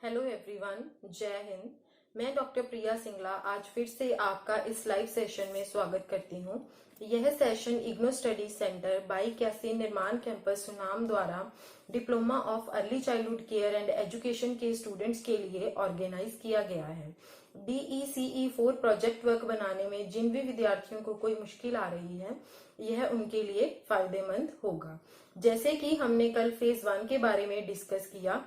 Hello everyone, जय हिंद। मैं doctor प्रिया सिंगला आज फिर से आपका इस लाइव सेशन में स्वागत करती हूँ। यह session IGNOU study centre by कैसे निर्माण कैंपस सुनाम द्वारा diploma of early childhood care and education के स्टूडेंट्स के लिए ऑर्गेनाइज किया गया है। DECE 4 प्रोजेक्ट वर्क बनाने में जिन भी विद्यार्थियों को कोई मुश्किल आ रही है, यह उनके लिए फायदेमंद होगा। जैसे कि हमने कल फेज 1 के बारे में डिस्कस किया,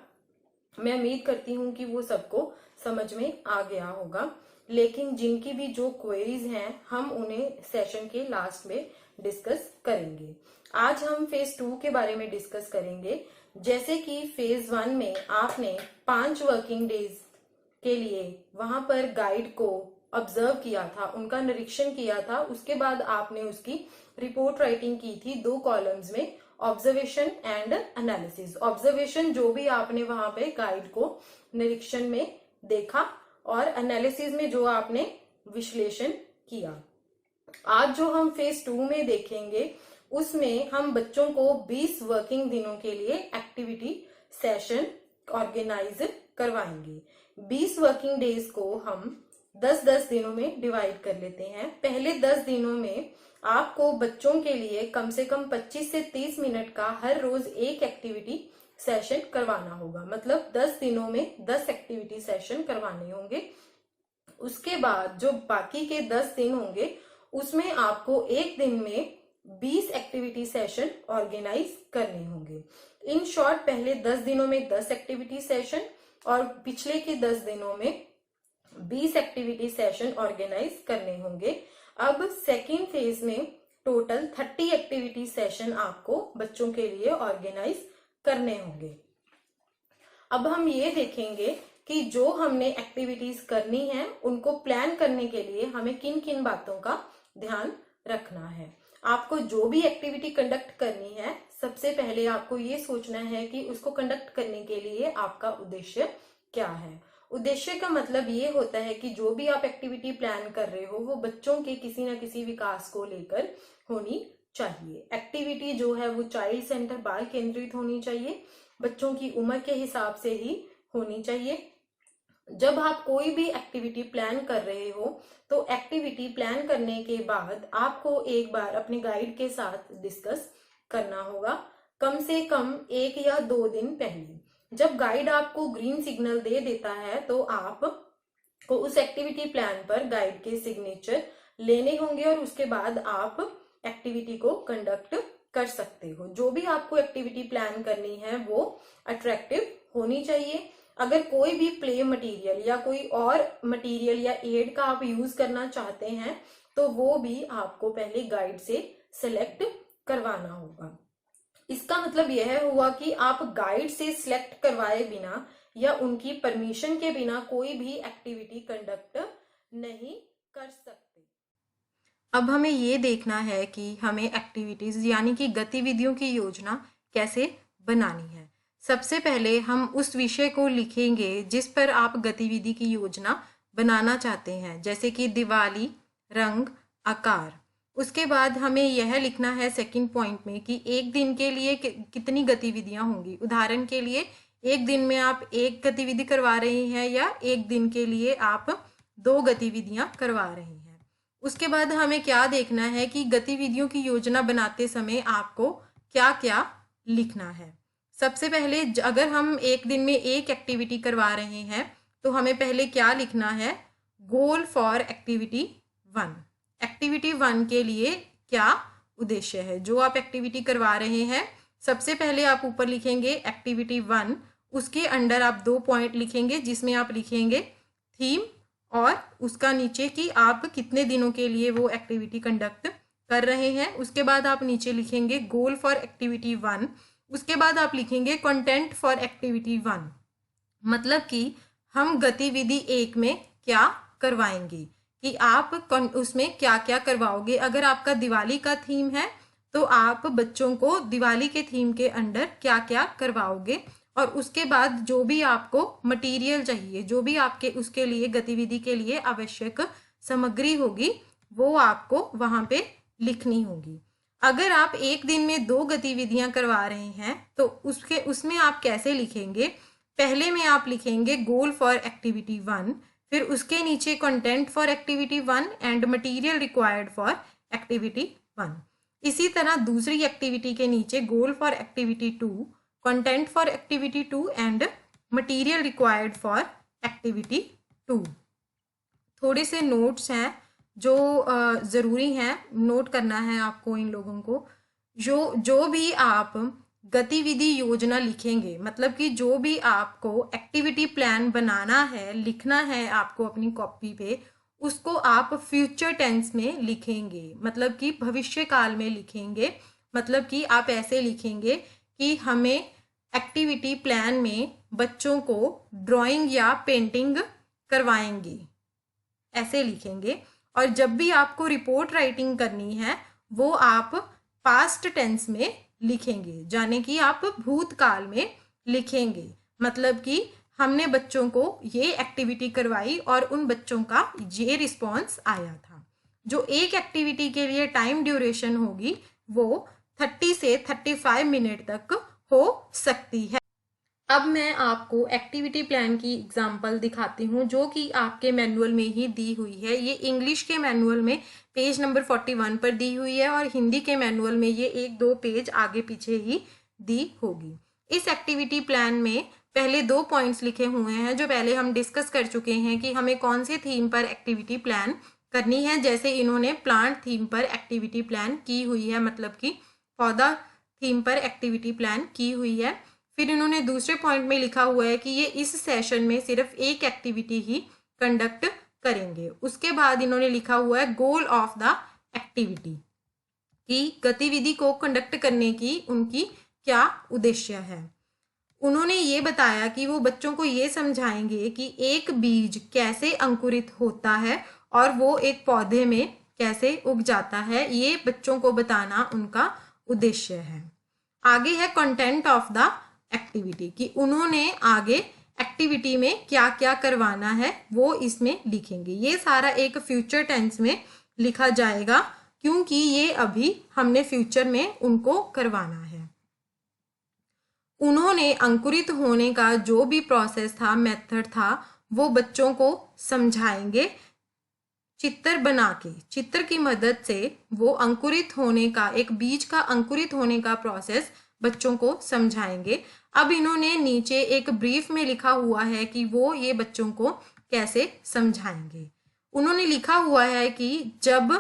मैं उम्मीद करती हूँ कि वो सबको समझ में आ गया होगा। लेकिन जिनकी भी जो क्वेरीज हैं, हम उन्हें सेशन के लास्ट में डिस्कस करेंगे। आज हम फेज 2 के बारे में डिस्कस करेंगे। जैसे कि फेज 1 में आपने 5 वर्किंग डेज के लिए वहां पर गाइड को ऑब्जर्व किया था, उनका निरीक्षण किया था। उसके बाद आपने उसकी रिपोर्ट राइटिंग की थी 2 कॉलम्स में, ऑब्जर्वेशन एंड एनालिसिस। ऑब्जर्वेशन जो भी आपने वहां पे गाइड को निरीक्षण में देखा, और एनालिसिस में जो आपने विश्लेषण किया। आज जो हम फेज 2 में देखेंगे, उसमें हम बच्चों को 20 वर्किंग दिनों के लिए एक्टिविटी सेशन ऑर्गेनाइज करवाएंगे। 20 वर्किंग डेज को हम 10-10 दिनों में डिवाइड कर लेते हैं। पहले 10 दिनों में आपको बच्चों के लिए कम से कम 25 से 30 मिनट का हर रोज एक एक्टिविटी सेशन करवाना होगा। मतलब 10 दिनों में 10 एक्टिविटी सेशन करवाने होंगे। उसके बाद जो बाकी के 10 दिन होंगे, उसमें आपको एक दिन में 20 एक्टिविटी सेशन ऑर्गेनाइज करने होंगे। इन शॉर्ट, पहले 10 दिनों में 10 एक्टिविटी सेशन और पिछले के 10 दिनों में 20 एक्टिविटी सेशन ऑर्गेनाइज करने होंगे। अब सेकेंड फेज में टोटल 30 एक्टिविटी सेशन आपको बच्चों के लिए ऑर्गेनाइज करने होंगे। अब हम ये देखेंगे कि जो हमने एक्टिविटीज करनी है, उनको प्लान करने के लिए हमें किन किन बातों का ध्यान रखना है। आपको जो भी एक्टिविटी कंडक्ट करनी है, सबसे पहले आपको ये सोचना है कि उसको कंडक्ट करने के लिए आपका उद्देश्य क्या है। उद्देश्य का मतलब ये होता है कि जो भी आप एक्टिविटी प्लान कर रहे हो, वो बच्चों के किसी न किसी विकास को लेकर होनी चाहिए। एक्टिविटी जो है वो चाइल्ड सेंटर, बाल केंद्रित होनी चाहिए, बच्चों की उम्र के हिसाब से ही होनी चाहिए। जब आप कोई भी एक्टिविटी प्लान कर रहे हो, तो एक्टिविटी प्लान करने के बाद आपको एक बार अपने गाइड के साथ डिस्कस करना होगा, कम से कम 1 या 2 दिन पहले। जब गाइड आपको ग्रीन सिग्नल दे देता है, तो आप को उस एक्टिविटी प्लान पर गाइड के सिग्नेचर लेने होंगे और उसके बाद आप एक्टिविटी को कंडक्ट कर सकते हो। जो भी आपको एक्टिविटी प्लान करनी है, वो अट्रैक्टिव होनी चाहिए। अगर कोई भी प्ले मटेरियल या कोई और मटेरियल या एड का आप यूज करना चाहते हैं, तो वो भी आपको पहले गाइड से सिलेक्ट करवाना होगा। इसका मतलब यह हुआ कि आप गाइड से सिलेक्ट करवाए बिना या उनकी परमिशन के बिना कोई भी एक्टिविटी कंडक्ट नहीं कर सकते। अब हमें ये देखना है कि हमें एक्टिविटीज यानी कि गतिविधियों की योजना कैसे बनानी है। सबसे पहले हम उस विषय को लिखेंगे जिस पर आप गतिविधि की योजना बनाना चाहते हैं, जैसे कि दिवाली, रंग, आकार। उसके बाद हमें यह लिखना है सेकंड पॉइंट में कि एक दिन के लिए कितनी गतिविधियां होंगी। उदाहरण के लिए, एक दिन में आप एक गतिविधि करवा रहे हैं या एक दिन के लिए आप 2 गतिविधियां करवा रहे हैं। उसके बाद हमें क्या देखना है कि गतिविधियों की योजना बनाते समय आपको क्या क्या लिखना है। सबसे पहले, अगर हम एक दिन में एक एक्टिविटी करवा रहे हैं, तो हमें पहले क्या लिखना है, गोल फॉर एक्टिविटी 1। एक्टिविटी 1 के लिए क्या उद्देश्य है, जो आप एक्टिविटी करवा रहे हैं। सबसे पहले आप ऊपर लिखेंगे एक्टिविटी 1, उसके अंडर आप 2 पॉइंट लिखेंगे, जिसमें आप लिखेंगे थीम और उसका नीचे कि आप कितने दिनों के लिए वो एक्टिविटी कंडक्ट कर रहे हैं। उसके बाद आप नीचे लिखेंगे गोल फॉर एक्टिविटी 1। उसके बाद आप लिखेंगे कंटेंट फॉर एक्टिविटी 1, मतलब कि हम गतिविधि 1 में क्या करवाएंगे, कि आप उसमें क्या क्या करवाओगे। अगर आपका दिवाली का थीम है, तो आप बच्चों को दिवाली के थीम के अंडर क्या क्या करवाओगे। और उसके बाद जो भी आपको मटेरियल चाहिए, जो भी आपके उसके लिए गतिविधि के लिए आवश्यक सामग्री होगी, वो आपको वहां पे लिखनी होगी। अगर आप एक दिन में 2 गतिविधियां करवा रहे हैं, तो उसमें आप कैसे लिखेंगे पहले में आप लिखेंगे गोल फॉर एक्टिविटी 1, फिर उसके नीचे content for activity 1 and material required for activity 1। इसी तरह दूसरी एक्टिविटी के नीचे goal for activity 2, content for activity 2 and material required for activity 2। थोड़े से नोट्स हैं जो ज़रूरी हैं, नोट करना है आपको इन लोगों को। जो भी आप गतिविधि योजना लिखेंगे, मतलब कि जो भी आपको एक्टिविटी प्लान बनाना है, लिखना है आपको अपनी कॉपी पे, उसको आप फ्यूचर टेंस में लिखेंगे, मतलब कि भविष्य काल में लिखेंगे। मतलब कि आप ऐसे लिखेंगे कि हमें एक्टिविटी प्लान में बच्चों को ड्राइंग या पेंटिंग करवाएंगे, ऐसे लिखेंगे। और जब भी आपको रिपोर्ट राइटिंग करनी है वो आप पास्ट टेंस में लिखेंगे, जाने कि आप भूतकाल में लिखेंगे। मतलब कि हमने बच्चों को ये एक्टिविटी करवाई और उन बच्चों का ये रिस्पॉन्स आया था। जो एक एक्टिविटी के लिए टाइम ड्यूरेशन होगी वो 30 से 35 मिनट तक हो सकती है। अब मैं आपको एक्टिविटी प्लान की एग्जाम्पल दिखाती हूँ जो कि आपके मैनुअल में ही दी हुई है। ये इंग्लिश के मैनुअल में पेज नंबर 41 पर दी हुई है और हिंदी के मैनुअल में ये 1-2 पेज आगे पीछे ही दी होगी। इस एक्टिविटी प्लान में पहले 2 पॉइंट्स लिखे हुए हैं जो पहले हम डिस्कस कर चुके हैं कि हमें कौन से थीम पर एक्टिविटी प्लान करनी है। जैसे इन्होंने प्लांट थीम पर एक्टिविटी प्लान की हुई है, मतलब कि पौधा थीम पर एक्टिविटी प्लान की हुई है। फिर इन्होंने दूसरे पॉइंट में लिखा हुआ है कि ये इस सेशन में सिर्फ एक एक्टिविटी ही कंडक्ट करेंगे। उसके बाद इन्होंने लिखा हुआ है गोल ऑफ द एक्टिविटी, कि गतिविधि को कंडक्ट करने की उनकी क्या उद्देश्य है। उन्होंने ये बताया कि वो बच्चों को ये समझाएंगे कि एक बीज कैसे अंकुरित होता है और वो एक पौधे में कैसे उग जाता है, ये बच्चों को बताना उनका उद्देश्य है। आगे है कंटेंट ऑफ द एक्टिविटी, कि उन्होंने आगे एक्टिविटी में क्या क्या करवाना है वो इसमें लिखेंगे। ये सारा एक फ्यूचर टेंस में लिखा जाएगा क्योंकि ये अभी हमने फ्यूचर में उनको करवाना है। उन्होंने अंकुरित होने का जो भी प्रोसेस था, मेथड था, वो बच्चों को समझाएंगे चित्र बना के। चित्र की मदद से वो अंकुरित होने का, एक बीज का अंकुरित होने का प्रोसेस बच्चों को समझाएंगे। अब इन्होंने नीचे एक ब्रीफ में लिखा हुआ है कि वो ये बच्चों को कैसे समझाएंगे। उन्होंने लिखा हुआ है कि जब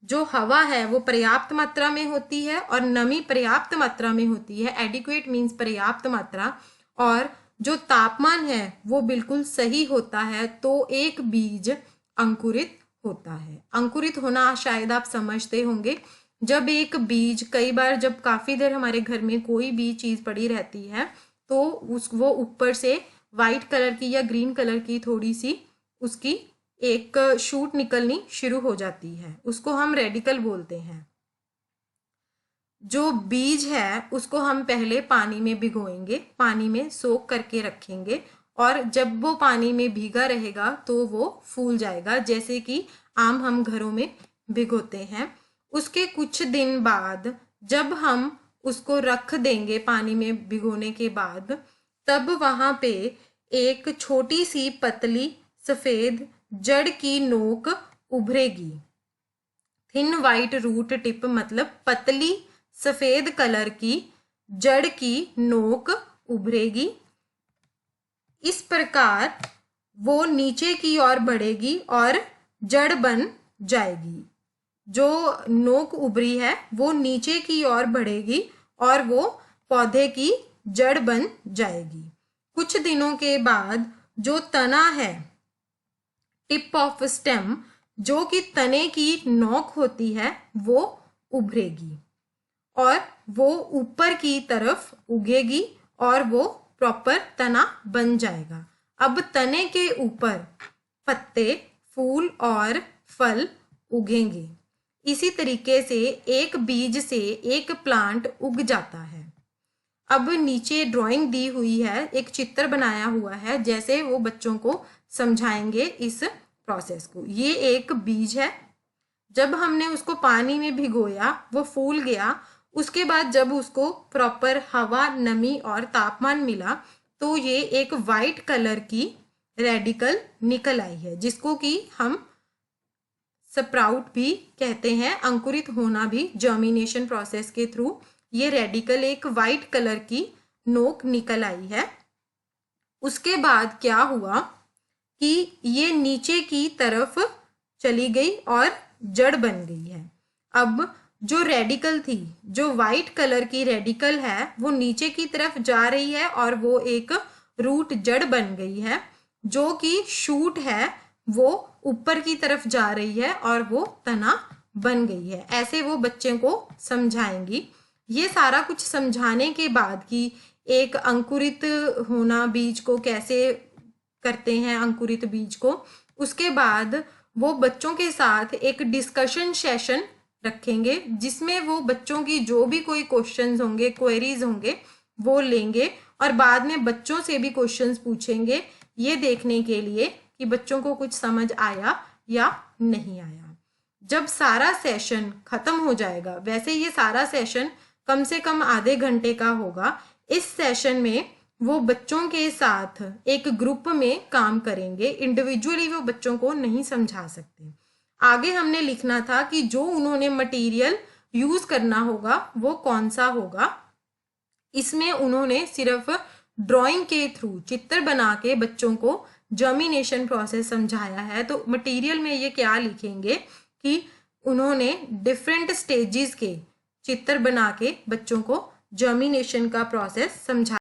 जो हवा है वो पर्याप्त मात्रा में होती है और नमी पर्याप्त मात्रा में होती है, एडिक्वेट मीन्स पर्याप्त मात्रा, और जो तापमान है वो बिल्कुल सही होता है, तो एक बीज अंकुरित होता है। अंकुरित होना शायद आप समझते होंगे, जब एक बीज, कई बार जब काफी देर हमारे घर में कोई भी चीज पड़ी रहती है तो वो ऊपर से वाइट कलर की या ग्रीन कलर की थोड़ी सी उसकी एक शूट निकलनी शुरू हो जाती है, उसको हम रेडिकल बोलते हैं। जो बीज है उसको हम पहले पानी में भिगोएंगे, पानी में सोक करके रखेंगे, और जब वो पानी में भीगा रहेगा तो वो फूल जाएगा, जैसे कि आम हम घरों में भिगोते हैं। उसके कुछ दिन बाद जब हम उसको रख देंगे पानी में भिगोने के बाद, तब वहां पे एक छोटी सी पतली सफेद जड़ की नोक उभरेगी। थिन वाइट रूट टिप, मतलब पतली सफेद कलर की जड़ की नोक उभरेगी। इस प्रकार वो नीचे की ओर बढ़ेगी और जड़ बन जाएगी। जो नोक उभरी है वो नीचे की ओर बढ़ेगी और वो पौधे की जड़ बन जाएगी। कुछ दिनों के बाद जो तना है, टिप ऑफ स्टेम, जो कि तने की नोक होती है, वो उभरेगी और वो ऊपर की तरफ उगेगी और वो प्रॉपर तना बन जाएगा। अब तने के ऊपर पत्ते, फूल और फल उगेंगे। इसी तरीके से एक बीज से एक प्लांट उग जाता है। अब नीचे ड्राइंग दी हुई है, एक चित्र बनाया हुआ है, जैसे वो बच्चों को समझाएंगे इस प्रोसेस को। ये एक बीज है, जब हमने उसको पानी में भिगोया वो फूल गया। उसके बाद जब उसको प्रॉपर हवा, नमी और तापमान मिला तो ये एक वाइट कलर की रेडिकल निकल आई है, जिसको कि हम स्प्राउट भी कहते हैं, अंकुरित होना भी जर्मिनेशन प्रोसेस के थ्रू ये रेडिकल एक वाइट कलर की नोक निकल आई है। उसके बाद क्या हुआ कि ये नीचे की तरफ चली गई और जड़ बन गई है। अब जो रेडिकल थी, जो वाइट कलर की रेडिकल है, वो नीचे की तरफ जा रही है और वो एक रूट जड़ बन गई है। जो कि शूट है वो ऊपर की तरफ जा रही है और वो तना बन गई है। ऐसे वो बच्चे को समझाएंगी। ये सारा कुछ समझाने के बाद कि एक अंकुरित होना बीज को कैसे करते हैं, अंकुरित बीज को, उसके बाद वो बच्चों के साथ एक डिस्कशन सेशन रखेंगे, जिसमें वो बच्चों की जो भी कोई क्वेश्चंस होंगे, क्वेरीज होंगे, वो लेंगे और बाद में बच्चों से भी क्वेश्चंस पूछेंगे, ये देखने के लिए कि बच्चों को कुछ समझ आया या नहीं आया। जब सारा सेशन खत्म हो जाएगा, वैसे ये सारा सेशन कम से कम आधे घंटे का होगा, इस सेशन में वो बच्चों के साथ एक ग्रुप में काम करेंगे। इंडिविजुअली वो बच्चों को नहीं समझा सकते। आगे हमने लिखना था कि जो उन्होंने मटेरियल यूज करना होगा वो कौन सा होगा। इसमें उन्होंने सिर्फ ड्राइंग के थ्रू, चित्र बना के बच्चों को जर्मिनेशन प्रोसेस समझाया है। तो मटेरियल में ये क्या लिखेंगे कि उन्होंने डिफरेंट स्टेजेस के चित्र बना के बच्चों को जर्मिनेशन का प्रोसेस समझाया।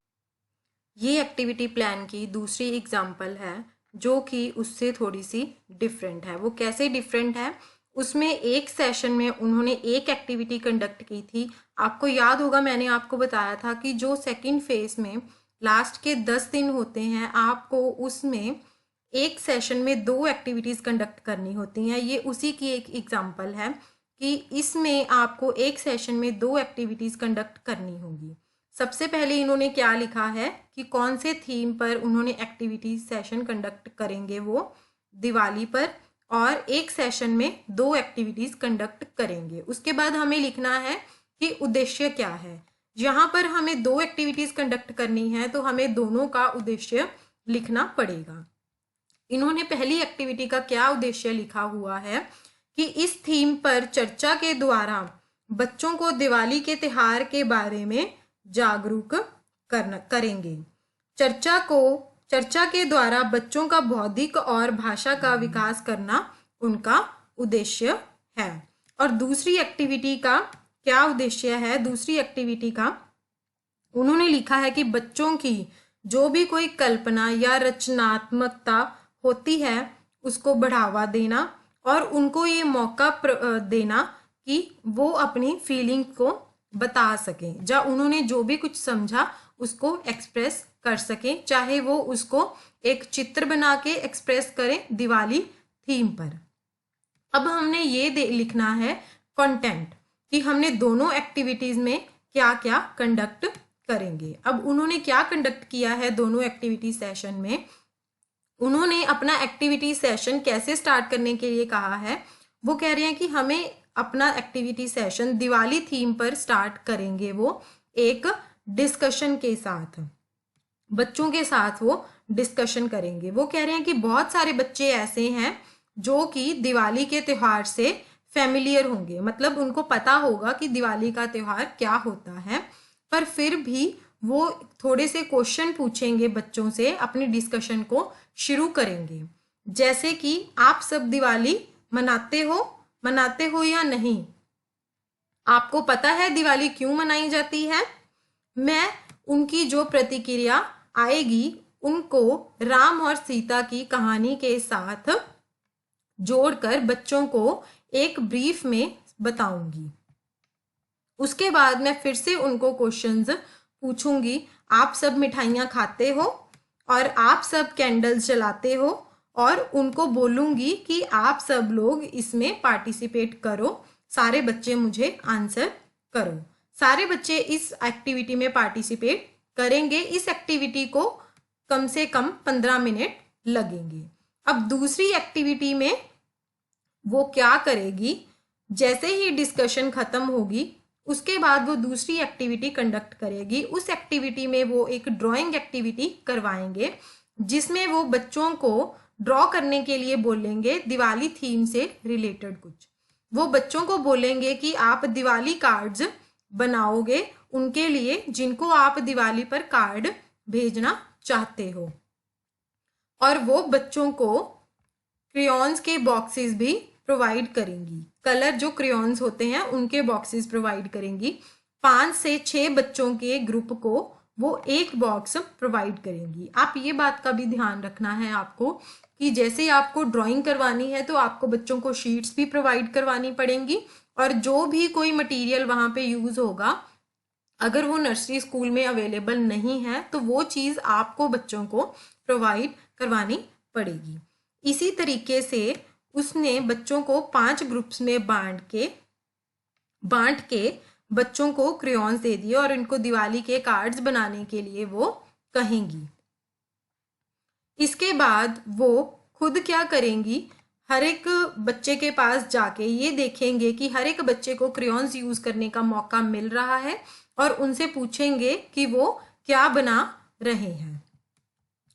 ये एक्टिविटी प्लान की दूसरी एग्जाम्पल है जो कि उससे थोड़ी सी डिफरेंट है। वो कैसे डिफरेंट है, उसमें एक सेशन में उन्होंने एक एक्टिविटी कंडक्ट की थी। आपको याद होगा मैंने आपको बताया था कि जो सेकंड फेज में लास्ट के 10 दिन होते हैं, आपको उसमें एक सेशन में 2 एक्टिविटीज कंडक्ट करनी होती हैं। ये उसी की एक एग्जाम्पल है कि इसमें आपको एक सेशन में 2 एक्टिविटीज कंडक्ट करनी होगी। सबसे पहले इन्होंने क्या लिखा है कि कौन से थीम पर उन्होंने एक्टिविटी सेशन कंडक्ट करेंगे, वो दिवाली पर, और एक सेशन में 2 एक्टिविटीज कंडक्ट करेंगे। उसके बाद हमें लिखना है कि उद्देश्य क्या है। यहाँ पर हमें 2 एक्टिविटीज कंडक्ट करनी है तो हमें दोनों का उद्देश्य लिखना पड़ेगा। इन्होंने पहली एक्टिविटी का क्या उद्देश्य लिखा हुआ है कि इस थीम पर चर्चा के द्वारा बच्चों को दिवाली के त्योहार के बारे में जागरूक करेंगे। चर्चा के द्वारा बच्चों का बौद्धिक और भाषा का विकास करना उनका उद्देश्य है। और दूसरी एक्टिविटी का क्या उद्देश्य है, दूसरी एक्टिविटी का उन्होंने लिखा है कि बच्चों की जो भी कोई कल्पना या रचनात्मकता होती है उसको बढ़ावा देना और उनको ये मौका देना कि वो अपनी फीलिंग को बता सकें, या उन्होंने जो भी कुछ समझा उसको एक्सप्रेस कर सकें, चाहे वो उसको एक चित्र बना के एक्सप्रेस करें दिवाली थीम पर। अब हमने ये लिखना है कंटेंट कि हमने दोनों एक्टिविटीज में क्या क्या कंडक्ट करेंगे। अब उन्होंने क्या कंडक्ट किया है दोनों एक्टिविटी सेशन में, उन्होंने अपना एक्टिविटी सेशन कैसे स्टार्ट करने के लिए कहा है। वो कह रहे हैं कि हमें अपना एक्टिविटी सेशन दिवाली थीम पर स्टार्ट करेंगे, वो एक डिस्कशन के साथ, बच्चों के साथ वो डिस्कशन करेंगे। वो कह रहे हैं कि बहुत सारे बच्चे ऐसे हैं जो कि दिवाली के त्योहार से फेमिलियर होंगे, मतलब उनको पता होगा कि दिवाली का त्योहार क्या होता है, पर फिर भी वो थोड़े से क्वेश्चन पूछेंगे बच्चों से, अपनी डिस्कशन को शुरू करेंगे। जैसे कि आप सब दिवाली मनाते हो या नहीं, आपको पता है दिवाली क्यों मनाई जाती है। मैं उनकी जो प्रतिक्रिया आएगी उनको राम और सीता की कहानी के साथ जोड़कर बच्चों को एक ब्रीफ में बताऊंगी। उसके बाद मैं फिर से उनको क्वेश्चंस पूछूंगी, आप सब मिठाइयाँ खाते हो और आप सब कैंडल्स जलाते हो, और उनको बोलूंगी कि आप सब लोग इसमें पार्टिसिपेट करो, सारे बच्चे मुझे आंसर करो। सारे बच्चे इस एक्टिविटी में पार्टिसिपेट करेंगे। इस एक्टिविटी को कम से कम 15 मिनट लगेंगे। अब दूसरी एक्टिविटी में वो क्या करेगी, जैसे ही डिस्कशन खत्म होगी उसके बाद वो दूसरी एक्टिविटी कंडक्ट करेगी। उस एक्टिविटी में वो एक ड्राइंग एक्टिविटी करवाएंगे जिसमें वो बच्चों को ड्रॉ करने के लिए बोलेंगे दिवाली थीम से रिलेटेड कुछ। वो बच्चों को बोलेंगे कि आप दिवाली कार्ड्स बनाओगे उनके लिए जिनको आप दिवाली पर कार्ड भेजना चाहते हो, और वो बच्चों को क्रेयॉन्स के बॉक्सेस भी प्रोवाइड करेंगी। कलर जो क्रेयॉन्स होते हैं उनके बॉक्सेस प्रोवाइड करेंगी। 5 से 6 बच्चों के ग्रुप को वो एक बॉक्स प्रोवाइड करेंगी। आप ये बात का भी ध्यान रखना है आपको कि जैसे आपको ड्राइंग करवानी है तो आपको बच्चों को शीट्स भी प्रोवाइड करवानी पड़ेंगी, और जो भी कोई मटेरियल वहां पे यूज होगा अगर वो नर्सरी स्कूल में अवेलेबल नहीं है तो वो चीज आपको बच्चों को प्रोवाइड करवानी पड़ेगी। इसी तरीके से उसने बच्चों को 5 ग्रुप्स में बांट के बच्चों को क्रेयॉन्स दे दिए और इनको दिवाली के कार्ड्स बनाने के लिए वो कहेंगी। इसके बाद वो खुद क्या करेंगी, हर एक बच्चे के पास जाके ये देखेंगे कि हर एक बच्चे को क्रेयॉन्स यूज करने का मौका मिल रहा है और उनसे पूछेंगे कि वो क्या बना रहे हैं।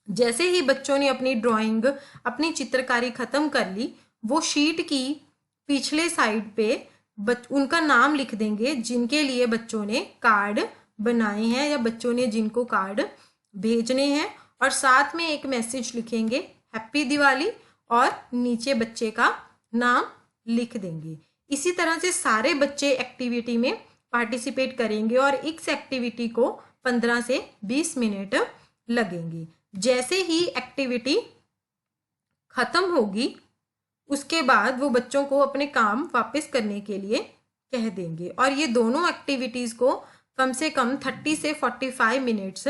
जैसे ही बच्चों ने अपनी ड्राइंग, अपनी चित्रकारी खत्म कर ली, वो शीट की पिछले साइड पे उनका नाम लिख देंगे जिनके लिए बच्चों ने कार्ड बनाए हैं या बच्चों ने जिनको कार्ड भेजने हैं, और साथ में एक मैसेज लिखेंगे हैप्पी दिवाली और नीचे बच्चे का नाम लिख देंगे। इसी तरह से सारे बच्चे एक्टिविटी में पार्टिसिपेट करेंगे और इस एक्टिविटी को 15 से 20 मिनट लगेंगे। जैसे ही एक्टिविटी खत्म होगी उसके बाद वो बच्चों को अपने काम वापस करने के लिए कह देंगे, और ये दोनों एक्टिविटीज को कम से कम 30 से 45 मिनट्स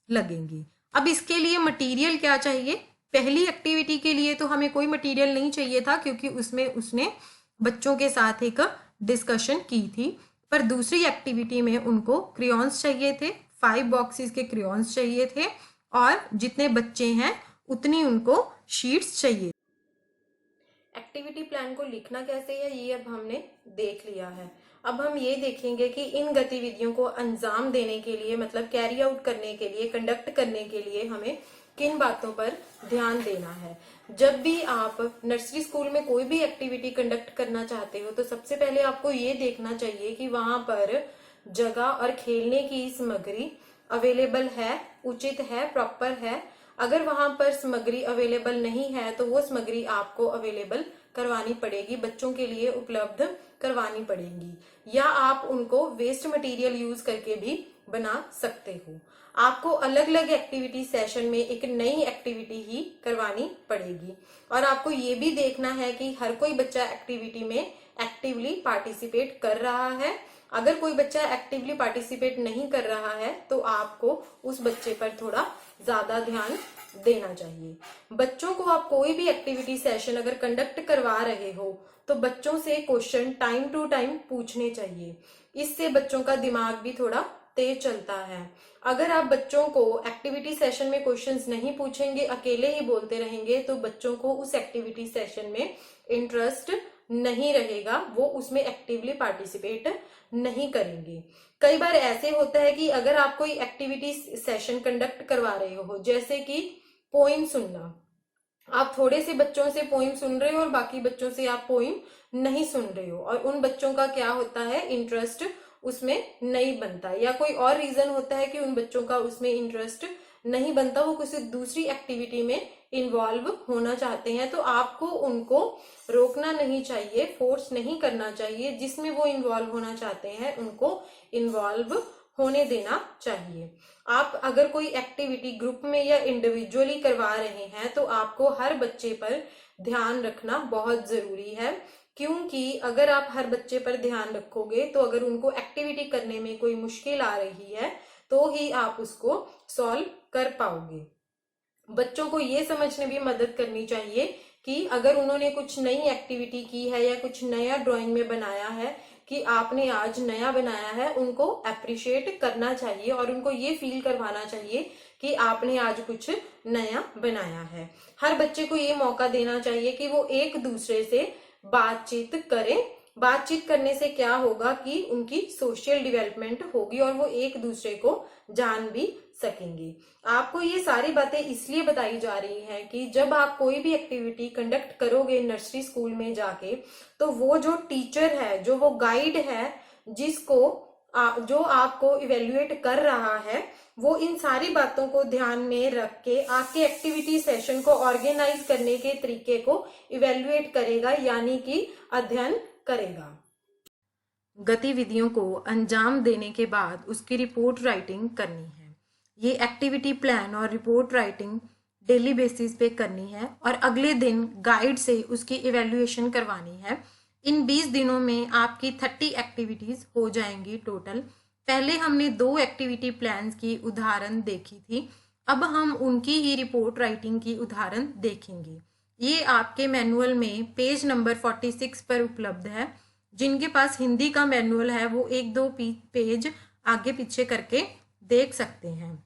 लगेंगे। अब इसके लिए मटेरियल क्या चाहिए? पहली एक्टिविटी के लिए तो हमें कोई मटेरियल नहीं चाहिए था क्योंकि उसमें उसने बच्चों के साथ एक डिस्कशन की थी, पर दूसरी एक्टिविटी में उनको क्रेयॉन्स चाहिए थे, 5 बॉक्सेस के क्रेयॉन्स चाहिए थे, और जितने बच्चे हैं उतनी उनको शीट्स चाहिए। एक्टिविटी प्लान को लिखना कैसे है ये अब हमने देख लिया है। अब हम ये देखेंगे कि इन गतिविधियों को अंजाम देने के लिए, मतलब कैरी आउट करने के लिए, कंडक्ट करने के लिए हमें किन बातों पर ध्यान देना है। जब भी आप नर्सरी स्कूल में कोई भी एक्टिविटी कंडक्ट करना चाहते हो तो सबसे पहले आपको ये देखना चाहिए कि वहां पर जगह और खेलने की सामग्री अवेलेबल है, उचित है, प्रॉपर है। अगर वहां पर सामग्री अवेलेबल नहीं है तो वो सामग्री आपको अवेलेबल करवानी पड़ेगी, बच्चों के लिए उपलब्ध करवानी पड़ेगी, या आप उनको वेस्ट मटेरियल यूज करके भी बना सकते हो। आपको अलग अलग एक्टिविटी सेशन में एक नई एक्टिविटी ही करवानी पड़ेगी, और आपको ये भी देखना है कि हर कोई बच्चा एक्टिविटी में एक्टिवली पार्टिसिपेट कर रहा है। अगर कोई बच्चा एक्टिवली पार्टिसिपेट नहीं कर रहा है तो आपको उस बच्चे पर थोड़ा ज्यादा ध्यान देना चाहिए। बच्चों को आप कोई भी एक्टिविटी सेशन अगर कंडक्ट करवा रहे हो तो बच्चों से क्वेश्चन टाइम टू टाइम पूछने चाहिए। इससे बच्चों का दिमाग भी थोड़ा तेज चलता है। अगर आप बच्चों को एक्टिविटी सेशन में क्वेश्चंस नहीं पूछेंगे, अकेले ही बोलते रहेंगे, तो बच्चों को उस एक्टिविटी सेशन में इंटरेस्ट नहीं रहेगा, वो उसमें एक्टिवली पार्टिसिपेट नहीं करेंगे। कई बार ऐसे होता है कि अगर आप कोई एक्टिविटी सेशन कंडक्ट करवा रहे हो, जैसे कि पोइम सुनना, आप थोड़े से बच्चों से पोइम सुन रहे हो और बाकी बच्चों से आप पोइम नहीं सुन रहे हो, और उन बच्चों का क्या होता है, इंटरेस्ट उसमें नहीं बनता, या कोई और रीजन होता है कि उन बच्चों का उसमें इंटरेस्ट नहीं बनता, वो किसी दूसरी एक्टिविटी में इन्वॉल्व होना चाहते हैं। तो आपको उनको रोकना नहीं चाहिए, फोर्स नहीं करना चाहिए, जिसमें वो इन्वॉल्व होना चाहते हैं उनको इन्वॉल्व होने देना चाहिए। आप अगर कोई एक्टिविटी ग्रुप में या इंडिविजुअली करवा रहे हैं तो आपको हर बच्चे पर ध्यान रखना बहुत जरूरी है, क्योंकि अगर आप हर बच्चे पर ध्यान रखोगे तो अगर उनको एक्टिविटी करने में कोई मुश्किल आ रही है तो ही आप उसको सॉल्व कर पाओगे। बच्चों को ये समझने भी मदद करनी चाहिए कि अगर उन्होंने कुछ नई एक्टिविटी की है या कुछ नया ड्राइंग में बनाया है कि आपने आज नया बनाया है, उनको अप्रिशिएट करना चाहिए और उनको ये फील करवाना चाहिए कि आपने आज कुछ नया बनाया है। हर बच्चे को ये मौका देना चाहिए कि वो एक दूसरे से बातचीत करें बातचीत करने से क्या होगा कि उनकी सोशल डेवलपमेंट होगी और वो एक दूसरे को जान भी सकेंगे। आपको ये सारी बातें इसलिए बताई जा रही हैं कि जब आप कोई भी एक्टिविटी कंडक्ट करोगे नर्सरी स्कूल में जाके, तो वो जो टीचर है, जो वो गाइड है, जो आपको इवेल्युएट कर रहा है, वो इन सारी बातों को ध्यान में रख के आपके एक्टिविटी सेशन को ऑर्गेनाइज करने के तरीके को इवेल्युएट करेगा, यानी कि अध्ययन करेगा। गतिविधियों को अंजाम देने के बाद उसकी रिपोर्ट राइटिंग करनी है। ये एक्टिविटी प्लान और रिपोर्ट राइटिंग डेली बेसिस पे करनी है और अगले दिन गाइड से उसकी इवेल्युएशन करवानी है। इन 20 दिनों में आपकी 30 एक्टिविटीज हो जाएंगी टोटल। पहले हमने 2 एक्टिविटी प्लान्स की उदाहरण देखी थी, अब हम उनकी ही रिपोर्ट राइटिंग की उदाहरण देखेंगे। ये आपके मैनुअल में पेज नंबर 46 पर उपलब्ध है। जिनके पास हिंदी का मैनुअल है वो 1-2 पेज आगे पीछे करके देख सकते हैं।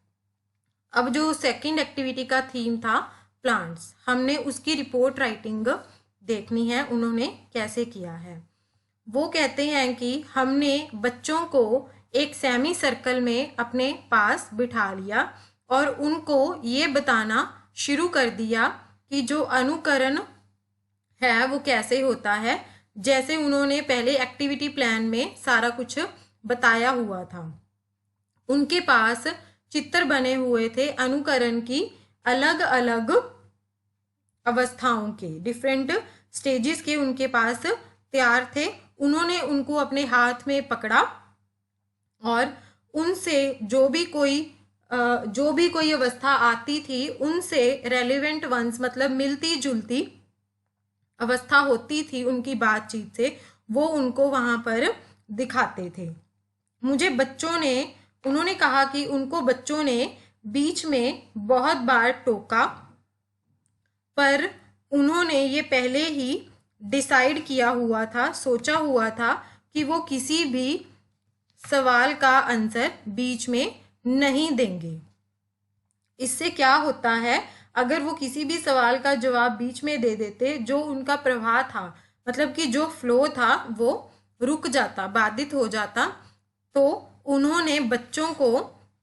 अब जो सेकंड एक्टिविटी का थीम था प्लांट्स, हमने उसकी रिपोर्ट राइटिंग देखनी है, उन्होंने कैसे किया है। वो कहते हैं कि हमने बच्चों को एक सेमी सर्कल में अपने पास बिठा लिया और उनको ये बताना शुरू कर दिया कि जो अनुकरण है वो कैसे होता है, जैसे उन्होंने पहले एक्टिविटी प्लान में सारा कुछ बताया हुआ था। उनके पास चित्र बने हुए थे अनुकरण की अलग अलग अवस्थाओं के, डिफरेंट स्टेजेस के उनके पास तैयार थे। उन्होंने उनको अपने हाथ में पकड़ा और उनसे जो भी कोई अवस्था आती थी उनसे रेलेवेंट वंस, मतलब मिलती जुलती अवस्था होती थी उनकी बातचीत से, वो उनको वहां पर दिखाते थे। उन्होंने कहा कि उनको बच्चों ने बीच में बहुत बार टोका, पर उन्होंने ये पहले ही डिसाइड किया हुआ था, सोचा हुआ था कि वो किसी भी सवाल का आंसर बीच में नहीं देंगे। इससे क्या होता है, अगर वो किसी भी सवाल का जवाब बीच में दे देते, जो उनका प्रवाह था, मतलब कि जो फ्लो था वो रुक जाता, बाधित हो जाता। तो उन्होंने बच्चों को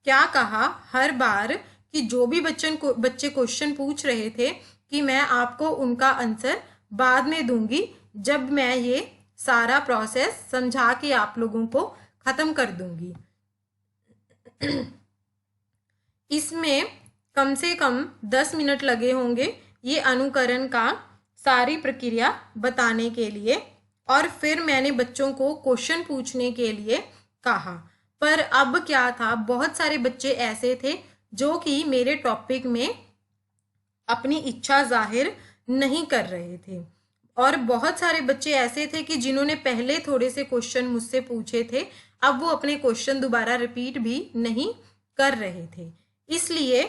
क्या कहा हर बार कि जो भी बच्चे क्वेश्चन पूछ रहे थे कि मैं आपको उनका आंसर बाद में दूंगी, जब मैं ये सारा प्रोसेस समझा के आप लोगों को खत्म कर दूंगी। इसमें कम से कम 10 मिनट लगे होंगे ये अनुकरण का सारी प्रक्रिया बताने के लिए, और फिर मैंने बच्चों को क्वेश्चन पूछने के लिए कहा। पर अब क्या था, बहुत सारे बच्चे ऐसे थे जो कि मेरे टॉपिक में अपनी इच्छा जाहिर नहीं कर रहे थे, और बहुत सारे बच्चे ऐसे थे कि जिन्होंने पहले थोड़े से क्वेश्चन मुझसे पूछे थे, अब वो अपने क्वेश्चन दोबारा रिपीट भी नहीं कर रहे थे। इसलिए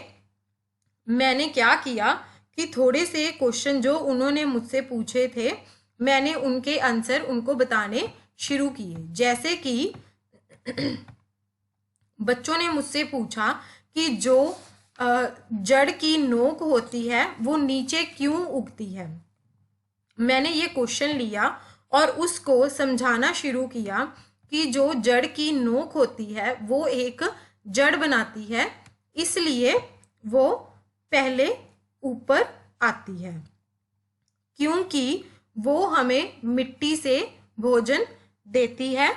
मैंने क्या किया कि थोड़े से क्वेश्चन जो उन्होंने मुझसे पूछे थे, मैंने उनके आंसर उनको बताने शुरू किए। जैसे कि बच्चों ने मुझसे पूछा कि जो जड़ की नोक होती है वो नीचे क्यों उगती है। मैंने ये क्वेश्चन लिया और उसको समझाना शुरू किया कि जो जड़ की नोक होती है वो एक जड़ बनाती है, इसलिए वो पहले ऊपर आती है, क्योंकि वो हमें मिट्टी से भोजन देती है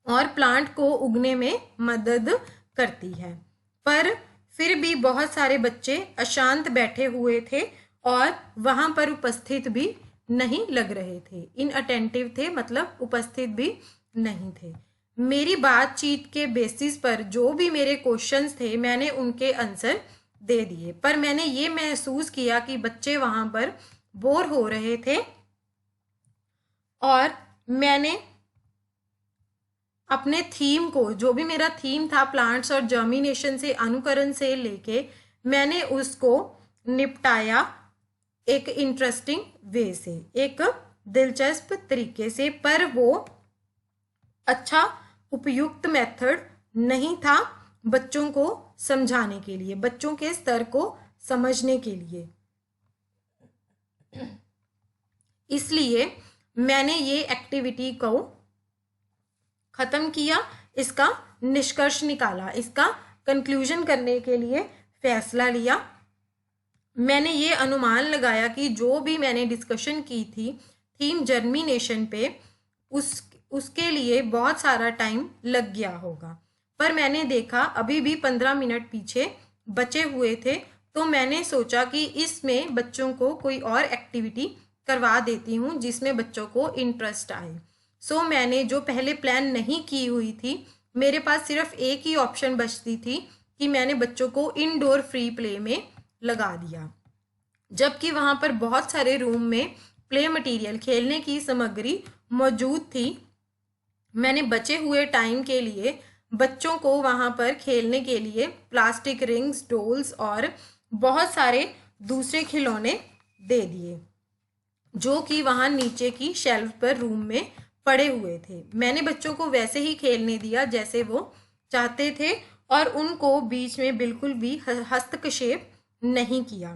और प्लांट को उगने में मदद करती है। पर फिर भी बहुत सारे बच्चे अशांत बैठे हुए थे और वहां पर उपस्थित भी नहीं लग रहे थे, इनअटेंटिव थे, मतलब उपस्थित भी नहीं थे। मेरी बातचीत के बेसिस पर जो भी मेरे क्वेश्चंस थे मैंने उनके आंसर दे दिए, पर मैंने ये महसूस किया कि बच्चे वहां पर बोर हो रहे थे और मैंने अपने थीम को, जो भी मेरा थीम था प्लांट्स और जर्मिनेशन से, अनुकरण से लेके, मैंने उसको निपटाया एक इंटरेस्टिंग वे से, एक दिलचस्प तरीके से, पर वो अच्छा उपयुक्त मेथड नहीं था बच्चों को समझाने के लिए, बच्चों के स्तर को समझने के लिए। इसलिए मैंने ये एक्टिविटी को खत्म किया, इसका निष्कर्ष निकाला, इसका कंक्लूजन करने के लिए फैसला लिया। मैंने ये अनुमान लगाया कि जो भी मैंने डिस्कशन की थी थीम जर्मिनेशन पे, उसके लिए बहुत सारा टाइम लग गया होगा, पर मैंने देखा अभी भी 15 मिनट पीछे बचे हुए थे, तो मैंने सोचा कि इसमें बच्चों को कोई और एक्टिविटी करवा देती हूँ जिसमें बच्चों को इंटरेस्ट आए। सो मैंने जो पहले प्लान नहीं की हुई थी, मेरे पास सिर्फ एक ही ऑप्शन बचती थी कि मैंने बच्चों को इनडोर फ्री प्ले में लगा दिया, जबकि वहाँ पर बहुत सारे रूम में प्ले मटेरियल, खेलने की सामग्री मौजूद थी। मैंने बचे हुए टाइम के लिए बच्चों को वहाँ पर खेलने के लिए प्लास्टिक रिंग्स, डॉल्स और बहुत सारे दूसरे खिलौने दे दिए जो कि वहाँ नीचे की शेल्फ पर रूम में पड़े हुए थे। मैंने बच्चों को वैसे ही खेलने दिया जैसे वो चाहते थे और उनको बीच में बिल्कुल भी हस्तक्षेप नहीं किया।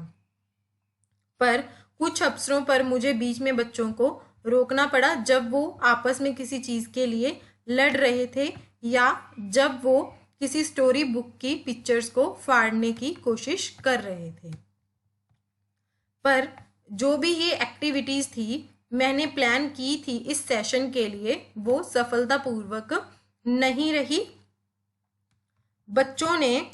पर कुछ अवसरों पर मुझे बीच में बच्चों को रोकना पड़ा जब वो आपस में किसी चीज़ के लिए लड़ रहे थे या जब वो किसी स्टोरी बुक की पिक्चर्स को फाड़ने की कोशिश कर रहे थे। पर जो भी ये एक्टिविटीज़ थी मैंने प्लान की थी इस सेशन के लिए, वो सफलतापूर्वक नहीं रही। बच्चों ने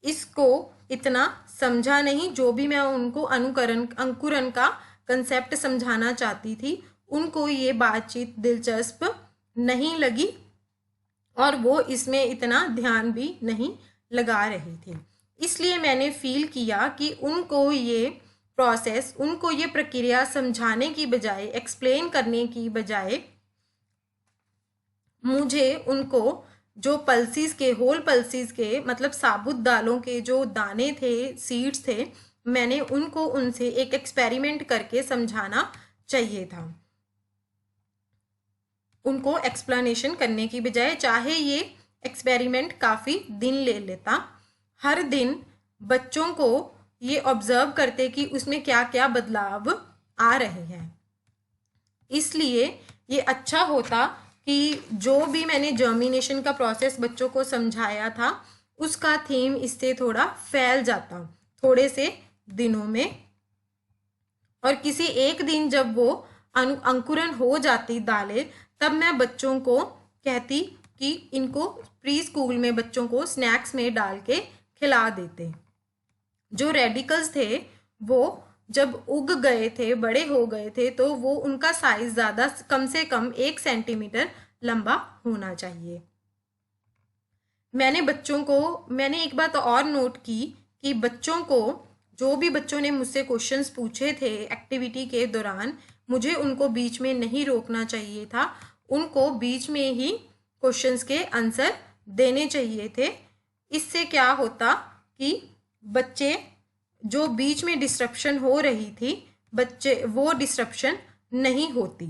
इसको इतना समझा नहीं, जो भी मैं उनको अंकुरन का कंसेप्ट समझाना चाहती थी उनको ये बातचीत दिलचस्प नहीं लगी और वो इसमें इतना ध्यान भी नहीं लगा रहे थे। इसलिए मैंने फील किया कि उनको ये प्रोसेस, उनको ये प्रक्रिया समझाने की बजाय, एक्सप्लेन करने की बजाय, मुझे उनको जो पल्सीज के, होल पल्सीज के मतलब साबुत दालों के जो दाने थे, सीड्स थे, मैंने उनको उनसे एक एक्सपेरिमेंट करके समझाना चाहिए था, उनको एक्सप्लेनेशन करने की बजाय। चाहे ये एक्सपेरिमेंट काफ़ी दिन ले लेता, हर दिन बच्चों को ये ऑब्जर्व करते कि उसमें क्या क्या बदलाव आ रहे हैं। इसलिए ये अच्छा होता कि जो भी मैंने जर्मिनेशन का प्रोसेस बच्चों को समझाया था उसका थीम इससे थोड़ा फैल जाता थोड़े से दिनों में, और किसी एक दिन जब वो अंकुरन हो जाती दालें, तब मैं बच्चों को कहती कि इनको प्री स्कूल में बच्चों को स्नैक्स में डाल के खिला देते। जो रेडिकल्स थे वो जब उग गए थे, बड़े हो गए थे, तो वो उनका साइज ज़्यादा, कम से कम 1 सेंटीमीटर लंबा होना चाहिए। मैंने एक बात और नोट की कि बच्चों को, जो भी बच्चों ने मुझसे क्वेश्चंस पूछे थे एक्टिविटी के दौरान, मुझे उनको बीच में नहीं रोकना चाहिए था, उनको बीच में ही क्वेश्चंस के आंसर देने चाहिए थे। इससे क्या होता कि बच्चे, जो बीच में डिस्ट्रप्शन हो रही थी, बच्चे वो डिस्ट्रप्शन नहीं होती।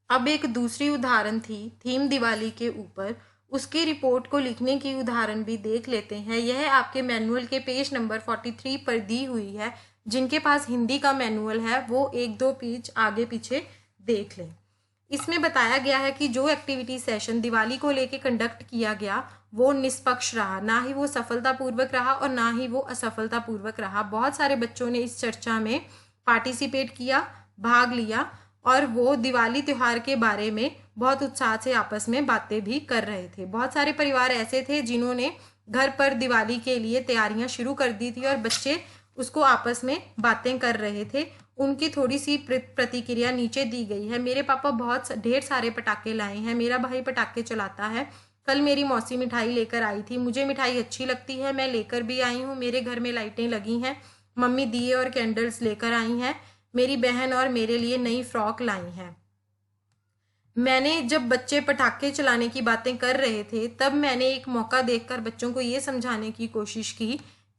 अब एक दूसरी उदाहरण थी थीम दिवाली के ऊपर, उसकी रिपोर्ट को लिखने की उदाहरण भी देख लेते हैं। यह आपके मैनुअल के पेज नंबर 43 पर दी हुई है। जिनके पास हिंदी का मैनुअल है वो 1-2 पेज आगे पीछे देख लें। इसमें बताया गया है कि जो एक्टिविटी सेशन दिवाली को लेके कंडक्ट किया गया वो निष्पक्ष रहा, ना ही वो सफलतापूर्वक रहा और ना ही वो असफलतापूर्वक रहा। बहुत सारे बच्चों ने इस चर्चा में पार्टिसिपेट किया, भाग लिया और वो दिवाली त्यौहार के बारे में बहुत उत्साह से आपस में बातें भी कर रहे थे। बहुत सारे परिवार ऐसे थे जिन्होंने घर पर दिवाली के लिए तैयारियां शुरू कर दी थी और बच्चे उसको आपस में बातें कर रहे थे। उनकी थोड़ी सी प्रतिक्रिया नीचे दी गई है। मेरे पापा बहुत ढेर सारे पटाखे लाए हैं, मेरा भाई पटाखे चलाता है, कल मेरी मौसी मिठाई लेकर आई थी, मुझे मिठाई अच्छी लगती है, मैं लेकर भी आई हूँ, मेरे घर में लाइटें लगी हैं, मम्मी दिए और कैंडल्स लेकर आई हैं, मेरी बहन और मेरे लिए नई फ्रॉक लाई हैं। मैंने जब बच्चे पटाखे चलाने की बातें कर रहे थे तब मैंने एक मौका देखकर बच्चों को ये समझाने की कोशिश की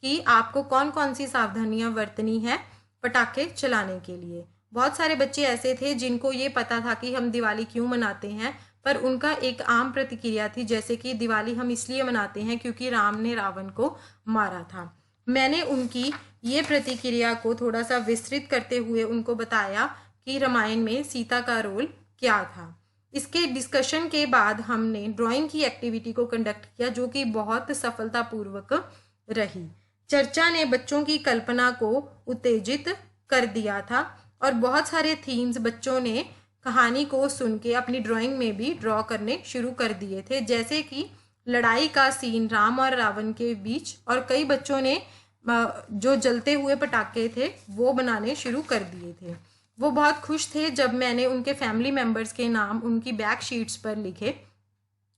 कि आपको कौन कौन सी सावधानियां बरतनी है पटाखे चलाने के लिए। बहुत सारे बच्चे ऐसे थे जिनको ये पता था कि हम दिवाली क्यों मनाते हैं, पर उनका एक आम प्रतिक्रिया थी जैसे कि दिवाली हम इसलिए मनाते हैं क्योंकि राम ने रावण को मारा था। मैंने उनकी ये प्रतिक्रिया को थोड़ा सा विस्तृत करते हुए उनको बताया कि रामायण में सीता का रोल क्या था। इसके डिस्कशन के बाद हमने ड्राइंग की एक्टिविटी को कंडक्ट किया, जो कि बहुत सफलतापूर्वक रही। चर्चा ने बच्चों की कल्पना को उत्तेजित कर दिया था और बहुत सारे थीम्स बच्चों ने कहानी को सुन के अपनी ड्राइंग में भी ड्रॉ करने शुरू कर दिए थे, जैसे कि लड़ाई का सीन राम और रावण के बीच, और कई बच्चों ने जो जलते हुए पटाखे थे वो बनाने शुरू कर दिए थे। वो बहुत खुश थे जब मैंने उनके फैमिली मेम्बर्स के नाम उनकी बैक शीट्स पर लिखे,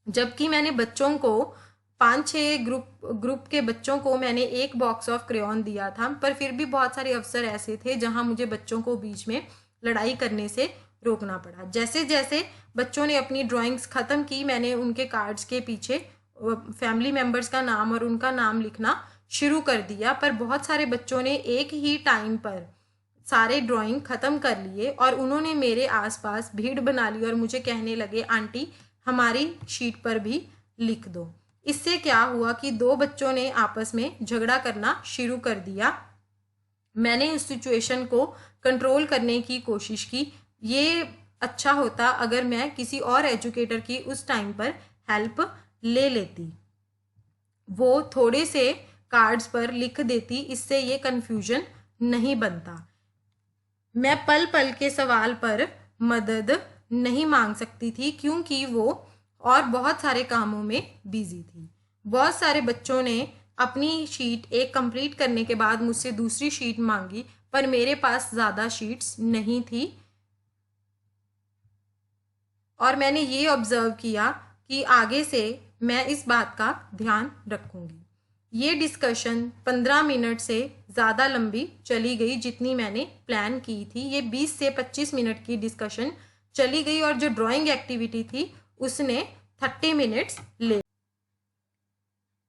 जबकि मैंने बच्चों को 5-6 ग्रुप के बच्चों को मैंने एक बॉक्स ऑफ क्रेयॉन दिया था, पर फिर भी बहुत सारे अवसर ऐसे थे जहां मुझे बच्चों को बीच में लड़ाई करने से रोकना पड़ा। जैसे जैसे बच्चों ने अपनी ड्राइंग्स ख़त्म की, मैंने उनके कार्ड्स के पीछे फैमिली मेम्बर्स का नाम और उनका नाम लिखना शुरू कर दिया, पर बहुत सारे बच्चों ने एक ही टाइम पर सारे ड्राइंग ख़त्म कर लिए और उन्होंने मेरे आसपास भीड़ बना ली और मुझे कहने लगे, आंटी हमारी शीट पर भी लिख दो। इससे क्या हुआ कि 2 बच्चों ने आपस में झगड़ा करना शुरू कर दिया। मैंने इस सिचुएशन को कंट्रोल करने की कोशिश की। ये अच्छा होता अगर मैं किसी और एजुकेटर की उस टाइम पर हेल्प ले लेती, वो थोड़े से कार्ड्स पर लिख देती, इससे ये कन्फ्यूजन नहीं बनता। मैं पल पल के सवाल पर मदद नहीं मांग सकती थी क्योंकि वो और बहुत सारे कामों में बिजी थी। बहुत सारे बच्चों ने अपनी शीट एक कंप्लीट करने के बाद मुझसे दूसरी शीट मांगी, पर मेरे पास ज़्यादा शीट्स नहीं थी और मैंने ये ऑब्जर्व किया कि आगे से मैं इस बात का ध्यान रखूंगी। ये डिस्कशन 15 मिनट से ज़्यादा लंबी चली गई जितनी मैंने प्लान की थी। ये 20 से 25 मिनट की डिस्कशन चली गई और जो ड्राइंग एक्टिविटी थी उसने 30 मिनट्स ले।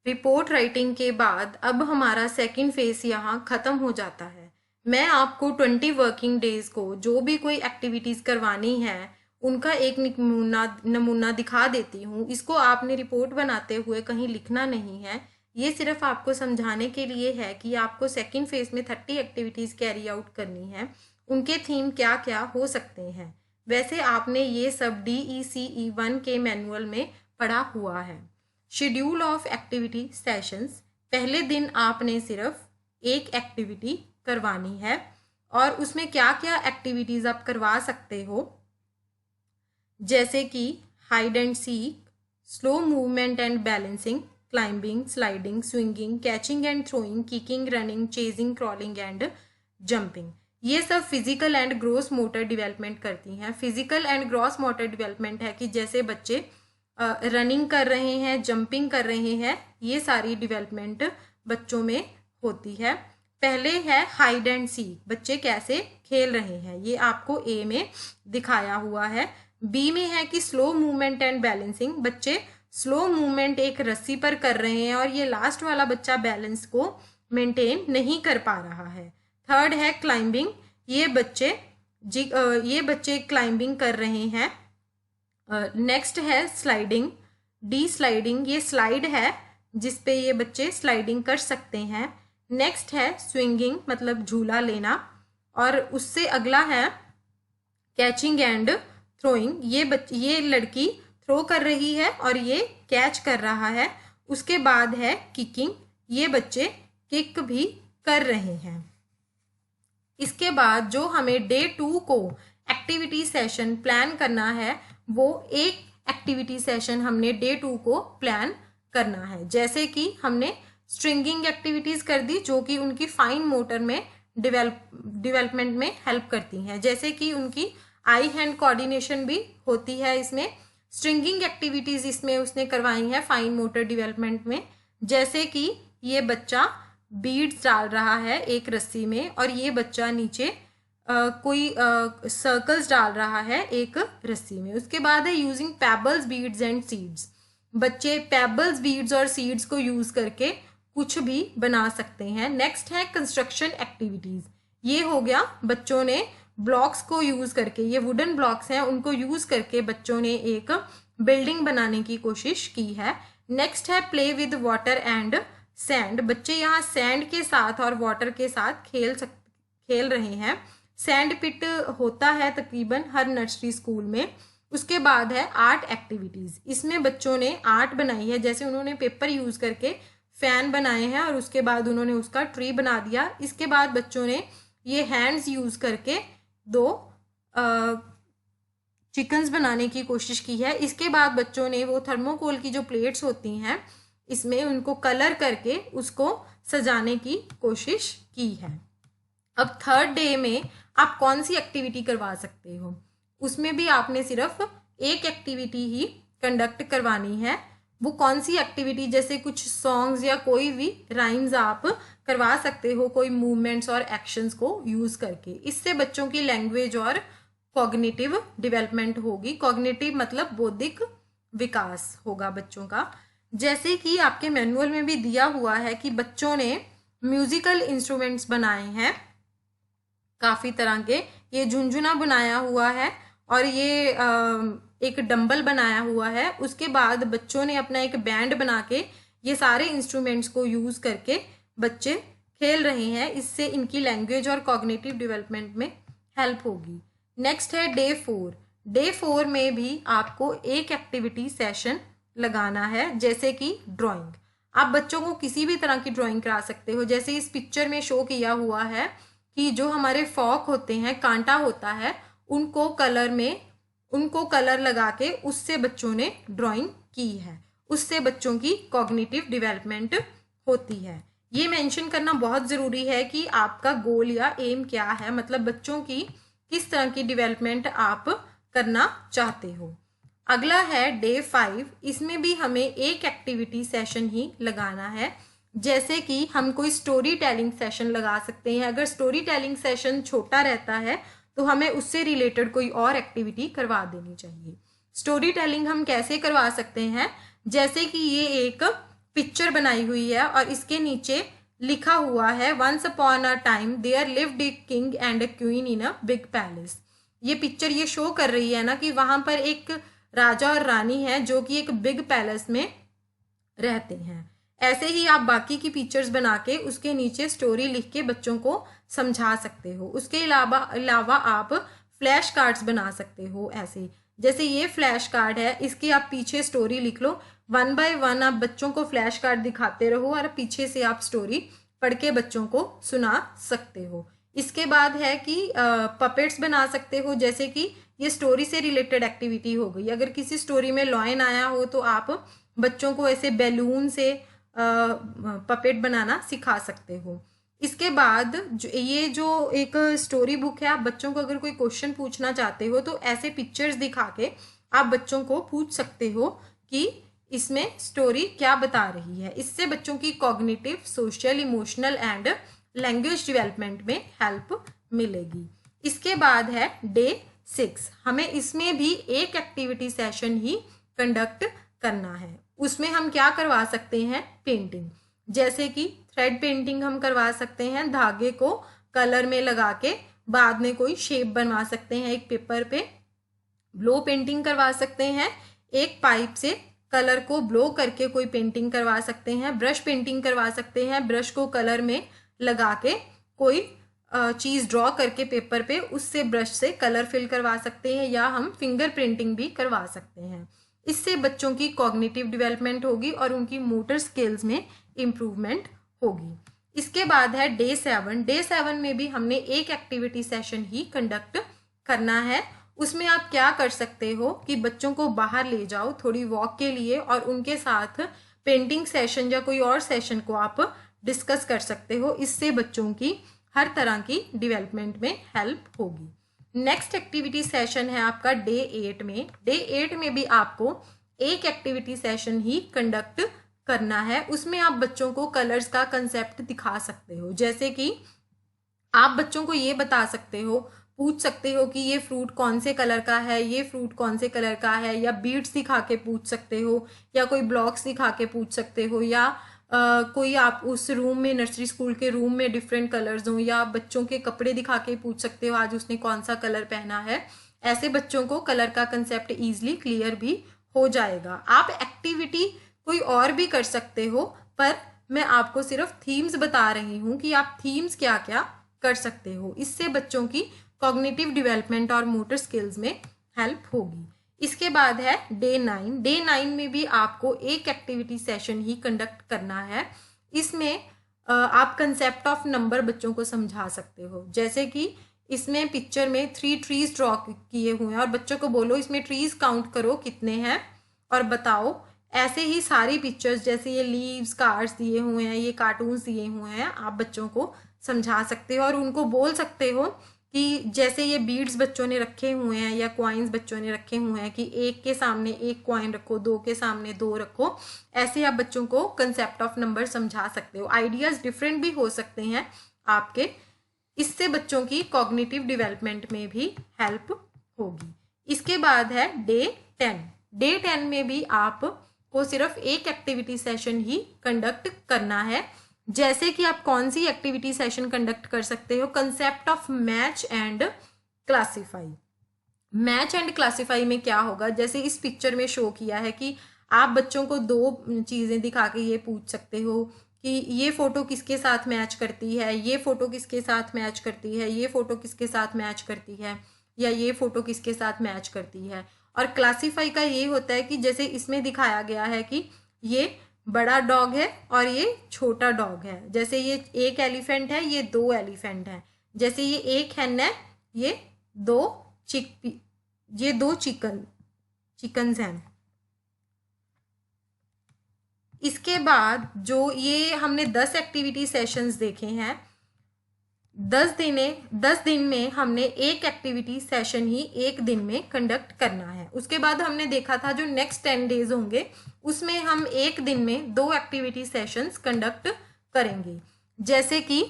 रिपोर्ट राइटिंग के बाद अब हमारा सेकंड फेज यहाँ ख़त्म हो जाता है। मैं आपको 20 वर्किंग डेज को जो भी कोई एक्टिविटीज़ करवानी है उनका एक नमूना दिखा देती हूँ। इसको आपने रिपोर्ट बनाते हुए कहीं लिखना नहीं है, ये सिर्फ आपको समझाने के लिए है कि आपको सेकंड फेज में 30 एक्टिविटीज़ कैरी आउट करनी है। उनके थीम क्या क्या हो सकते हैं। वैसे आपने ये सब DECE 1 के मैनुअल में पढ़ा हुआ है। शेड्यूल ऑफ एक्टिविटी सेशंस, पहले दिन आपने सिर्फ एक एक्टिविटी करवानी है और उसमें क्या क्या एक्टिविटीज़ आप करवा सकते हो, जैसे कि hide and seek, slow movement and balancing, climbing, sliding, swinging, catching and throwing, kicking, running, chasing, crawling and jumping. ये सब physical and gross motor development करती हैं। Physical and gross motor development है कि जैसे बच्चे रनिंग कर रहे हैं, जंपिंग कर रहे हैं, ये सारी डेवलपमेंट बच्चों में होती है। पहले है हाइड एंड सीक, बच्चे कैसे खेल रहे हैं, ये आपको A में दिखाया हुआ है। B में है कि स्लो मूवमेंट एंड बैलेंसिंग, बच्चे स्लो मूवमेंट एक रस्सी पर कर रहे हैं और ये लास्ट वाला बच्चा बैलेंस को मेंटेन नहीं कर पा रहा है। थर्ड है क्लाइंबिंग, ये बच्चे क्लाइंबिंग कर रहे हैं। नेक्स्ट है स्लाइडिंग, D स्लाइडिंग, ये स्लाइड है जिसपे ये बच्चे स्लाइडिंग कर सकते हैं। नेक्स्ट है स्विंगिंग, मतलब झूला लेना, और उससे अगला है कैचिंग एंड थ्रोइंग, ये लड़की थ्रो कर रही है और ये कैच कर रहा है। उसके बाद है किकिंग, ये बच्चे किक भी कर रहे हैं। इसके बाद जो हमें डे 2 को एक्टिविटी सेशन प्लान करना है, वो एक एक्टिविटी सेशन हमने डे 2 को प्लान करना है। जैसे कि हमने स्ट्रिंगिंग एक्टिविटीज़ कर दी जो कि उनकी फाइन मोटर में डेवलपमेंट में हेल्प करती हैं, जैसे कि उनकी आई हैंड कोऑर्डिनेशन भी होती है इसमें। स्ट्रिंगिंग एक्टिविटीज़ इसमें उसने करवाई हैं फाइन मोटर डेवलपमेंट में, जैसे कि ये बच्चा बीड्स डाल रहा है एक रस्सी में और ये बच्चा नीचे कोई सर्कल्स डाल रहा है एक रस्सी में। उसके बाद है using pebbles, beads and seeds, बच्चे पेबल्स, बीड्स और सीड्स को यूज़ करके कुछ भी बना सकते हैं। नेक्स्ट है कंस्ट्रक्शन एक्टिविटीज़, ये हो गया बच्चों ने ब्लॉक्स को यूज़ करके, ये वुडन ब्लॉक्स हैं उनको यूज़ करके बच्चों ने एक बिल्डिंग बनाने की कोशिश की है। नेक्स्ट है play with water and sand, बच्चे यहाँ सैंड के साथ और वाटर के साथ खेल रहे हैं। सैंड पिट होता है तकरीबन हर नर्सरी स्कूल में। उसके बाद है आर्ट एक्टिविटीज। इसमें बच्चों ने आर्ट बनाई है, जैसे उन्होंने पेपर यूज करके फैन बनाए हैं और उसके बाद उन्होंने उसका ट्री बना दिया। इसके बाद बच्चों ने ये हैंड्स यूज करके दो चिकन्स बनाने की कोशिश की है। इसके बाद बच्चों ने वो थर्मोकोल की जो प्लेट्स होती हैं इसमें उनको कलर करके उसको सजाने की कोशिश की है। अब थर्ड डे में आप कौन सी एक्टिविटी करवा सकते हो, उसमें भी आपने सिर्फ एक एक्टिविटी ही कंडक्ट करवानी है। वो कौन सी एक्टिविटी, जैसे कुछ सॉन्ग्स या कोई भी राइम्स आप करवा सकते हो कोई मूवमेंट्स और एक्शंस को यूज करके। इससे बच्चों की लैंग्वेज और कॉग्निटिव डेवलपमेंट होगी। कॉग्निटिव मतलब बौद्धिक विकास होगा बच्चों का। जैसे कि आपके मैनुअल में भी दिया हुआ है कि बच्चों ने म्यूजिकल इंस्ट्रूमेंट्स बनाए हैं काफी तरह के। ये झुनझुना बनाया हुआ है और ये एक डंबल बनाया हुआ है। उसके बाद बच्चों ने अपना एक बैंड बना के ये सारे इंस्ट्रूमेंट्स को यूज करके बच्चे खेल रहे हैं। इससे इनकी लैंग्वेज और कॉग्निटिव डेवलपमेंट में हेल्प होगी। नेक्स्ट है डे 4। डे 4 में भी आपको एक एक्टिविटी सेशन लगाना है, जैसे कि ड्राइंग। आप बच्चों को किसी भी तरह की ड्राइंग करा सकते हो। जैसे इस पिक्चर में शो किया हुआ है कि जो हमारे फॉक होते हैं, कांटा होता है, उनको कलर लगा के उससे बच्चों ने ड्राइंग की है। उससे बच्चों की कॉग्निटिव डेवलपमेंट होती है। ये मेंशन करना बहुत ज़रूरी है कि आपका गोल या एम क्या है, मतलब बच्चों की किस तरह की डेवलपमेंट आप करना चाहते हो। अगला है डे 5। इसमें भी हमें एक एक्टिविटी सेशन ही लगाना है, जैसे कि हम कोई स्टोरी टेलिंग सेशन लगा सकते हैं। अगर स्टोरी टेलिंग सेशन छोटा रहता है तो हमें उससे रिलेटेड कोई और एक्टिविटी करवा देनी चाहिए। स्टोरी टेलिंग हम कैसे करवा सकते हैं, जैसे कि ये एक पिक्चर बनाई हुई है और इसके नीचे लिखा हुआ है once upon a time there lived a king and a queen in a big palace. ये पिक्चर ये शो कर रही है ना कि वहां पर एक राजा और रानी है जो कि एक बिग पैलेस में रहते हैं। ऐसे ही आप बाकी की पिक्चर्स बना के उसके नीचे स्टोरी लिख के बच्चों को समझा सकते हो। उसके अलावा आप फ्लैश कार्ड्स बना सकते हो। ऐसे जैसे ये फ्लैश कार्ड है, इसकी आप पीछे स्टोरी लिख लो। 1 बाय 1 आप बच्चों को फ्लैश कार्ड दिखाते रहो और पीछे से आप स्टोरी पढ़ के बच्चों को सुना सकते हो। इसके बाद है कि पपेट्स बना सकते हो, जैसे कि ये स्टोरी से रिलेटेड एक्टिविटी हो गई। अगर किसी स्टोरी में लॉयन आया हो तो आप बच्चों को ऐसे बैलून से पपेट बनाना सिखा सकते हो। इसके बाद ये जो एक स्टोरी बुक है, आप बच्चों को अगर कोई क्वेश्चन पूछना चाहते हो तो ऐसे पिक्चर्स दिखा के आप बच्चों को पूछ सकते हो कि इसमें स्टोरी क्या बता रही है। इससे बच्चों की cognitive, social, emotional and language development में हेल्प मिलेगी। इसके बाद है डे 6। हमें इसमें भी एक एक्टिविटी सेशन ही कंडक्ट करना है। उसमें हम क्या करवा सकते हैं, पेंटिंग। जैसे कि थ्रेड पेंटिंग हम करवा सकते हैं, धागे को कलर में लगा के बाद में कोई शेप बनवा सकते हैं एक पेपर पे। ब्लो पेंटिंग करवा सकते हैं, एक पाइप से कलर को ब्लो करके कोई पेंटिंग करवा सकते हैं। ब्रश पेंटिंग करवा सकते हैं, ब्रश को कलर में लगा के कोई चीज ड्रॉ करके पेपर पे उससे ब्रश से कलर फिल करवा सकते हैं, या हम फिंगर प्रिंटिंग भी करवा सकते हैं। इससे बच्चों की कॉग्निटिव डेवलपमेंट होगी और उनकी मोटर स्किल्स में इम्प्रूवमेंट होगी। इसके बाद है डे 7। डे 7 में भी हमने एक एक्टिविटी सेशन ही कंडक्ट करना है। उसमें आप क्या कर सकते हो कि बच्चों को बाहर ले जाओ थोड़ी वॉक के लिए और उनके साथ पेंटिंग सेशन या कोई और सेशन को आप डिस्कस कर सकते हो। इससे बच्चों की हर तरह की डेवलपमेंट में हेल्प होगी। नेक्स्ट एक्टिविटी सेशन है आपका डे 8 में। डे 8 में भी आपको एक एक्टिविटी सेशन ही कंडक्ट करना है। उसमें आप बच्चों को कलर्स का कंसेप्ट दिखा सकते हो। जैसे कि आप बच्चों को ये बता सकते हो, पूछ सकते हो कि ये फ्रूट कौन से कलर का है, ये फ्रूट कौन से कलर का है, या बीड्स दिखा के पूछ सकते हो, या कोई ब्लॉक्स दिखा के पूछ सकते हो, या कोई आप उस रूम में, नर्सरी स्कूल के रूम में डिफरेंट कलर्स हों, या बच्चों के कपड़े दिखा के पूछ सकते हो आज उसने कौन सा कलर पहना है। ऐसे बच्चों को कलर का कंसेप्ट ईजिली क्लियर भी हो जाएगा। आप एक्टिविटी कोई और भी कर सकते हो, पर मैं आपको सिर्फ थीम्स बता रही हूँ कि आप थीम्स क्या क्या कर सकते हो। इससे बच्चों की कॉग्निटिव डेवलपमेंट और मोटर स्किल्स में हेल्प होगी। इसके बाद है डे 9। डे 9 में भी आपको एक एक्टिविटी सेशन ही कंडक्ट करना है। इसमें आप कंसेप्ट ऑफ नंबर बच्चों को समझा सकते हो। जैसे कि इसमें पिक्चर में 3 ट्रीज ड्रॉ किए हुए हैं और बच्चों को बोलो इसमें ट्रीज काउंट करो कितने हैं और बताओ। ऐसे ही सारी पिक्चर्स, जैसे ये लीव्स, कार्ड्स दिए हुए हैं, ये कार्टून्स दिए हुए हैं, आप बच्चों को समझा सकते हो और उनको बोल सकते हो कि जैसे ये बीड्स बच्चों ने रखे हुए हैं या कॉइन्स बच्चों ने रखे हुए हैं कि एक के सामने एक कॉइन रखो, दो के सामने दो रखो। ऐसे आप बच्चों को कंसेप्ट ऑफ नंबर समझा सकते हो। आइडियाज डिफरेंट भी हो सकते हैं आपके। इससे बच्चों की कॉग्निटिव डेवलपमेंट में भी हेल्प होगी। इसके बाद है डे 10। डे 10 में भी आपको सिर्फ एक एक्टिविटी सेशन ही कंडक्ट करना है। जैसे कि आप कौन सी एक्टिविटी सेशन कंडक्ट कर सकते हो? Concept of match and classify. Match and classify में क्या होगा, जैसे इस पिक्चर में शो किया है कि आप बच्चों को 2 चीजें दिखा के ये पूछ सकते हो कि ये फोटो किसके साथ मैच करती है, ये फोटो किसके साथ मैच करती है, ये फोटो किसके साथ मैच करती है, या ये फोटो किसके साथ मैच करती है। और क्लासीफाई का ये होता है कि जैसे इसमें दिखाया गया है कि ये बड़ा डॉग है और ये छोटा डॉग है। जैसे ये एक एलिफेंट है, ये 2 एलिफेंट है। जैसे ये एक हैन है, ये 2 चिकन्स हैं। इसके बाद जो ये हमने 10 एक्टिविटी सेशंस देखे हैं, 10 दिन में हमने एक एक्टिविटी सेशन ही एक दिन में कंडक्ट करना है। उसके बाद हमने देखा था जो नेक्स्ट 10 डेज होंगे उसमें हम एक दिन में 2 एक्टिविटी सेशंस कंडक्ट करेंगे। जैसे कि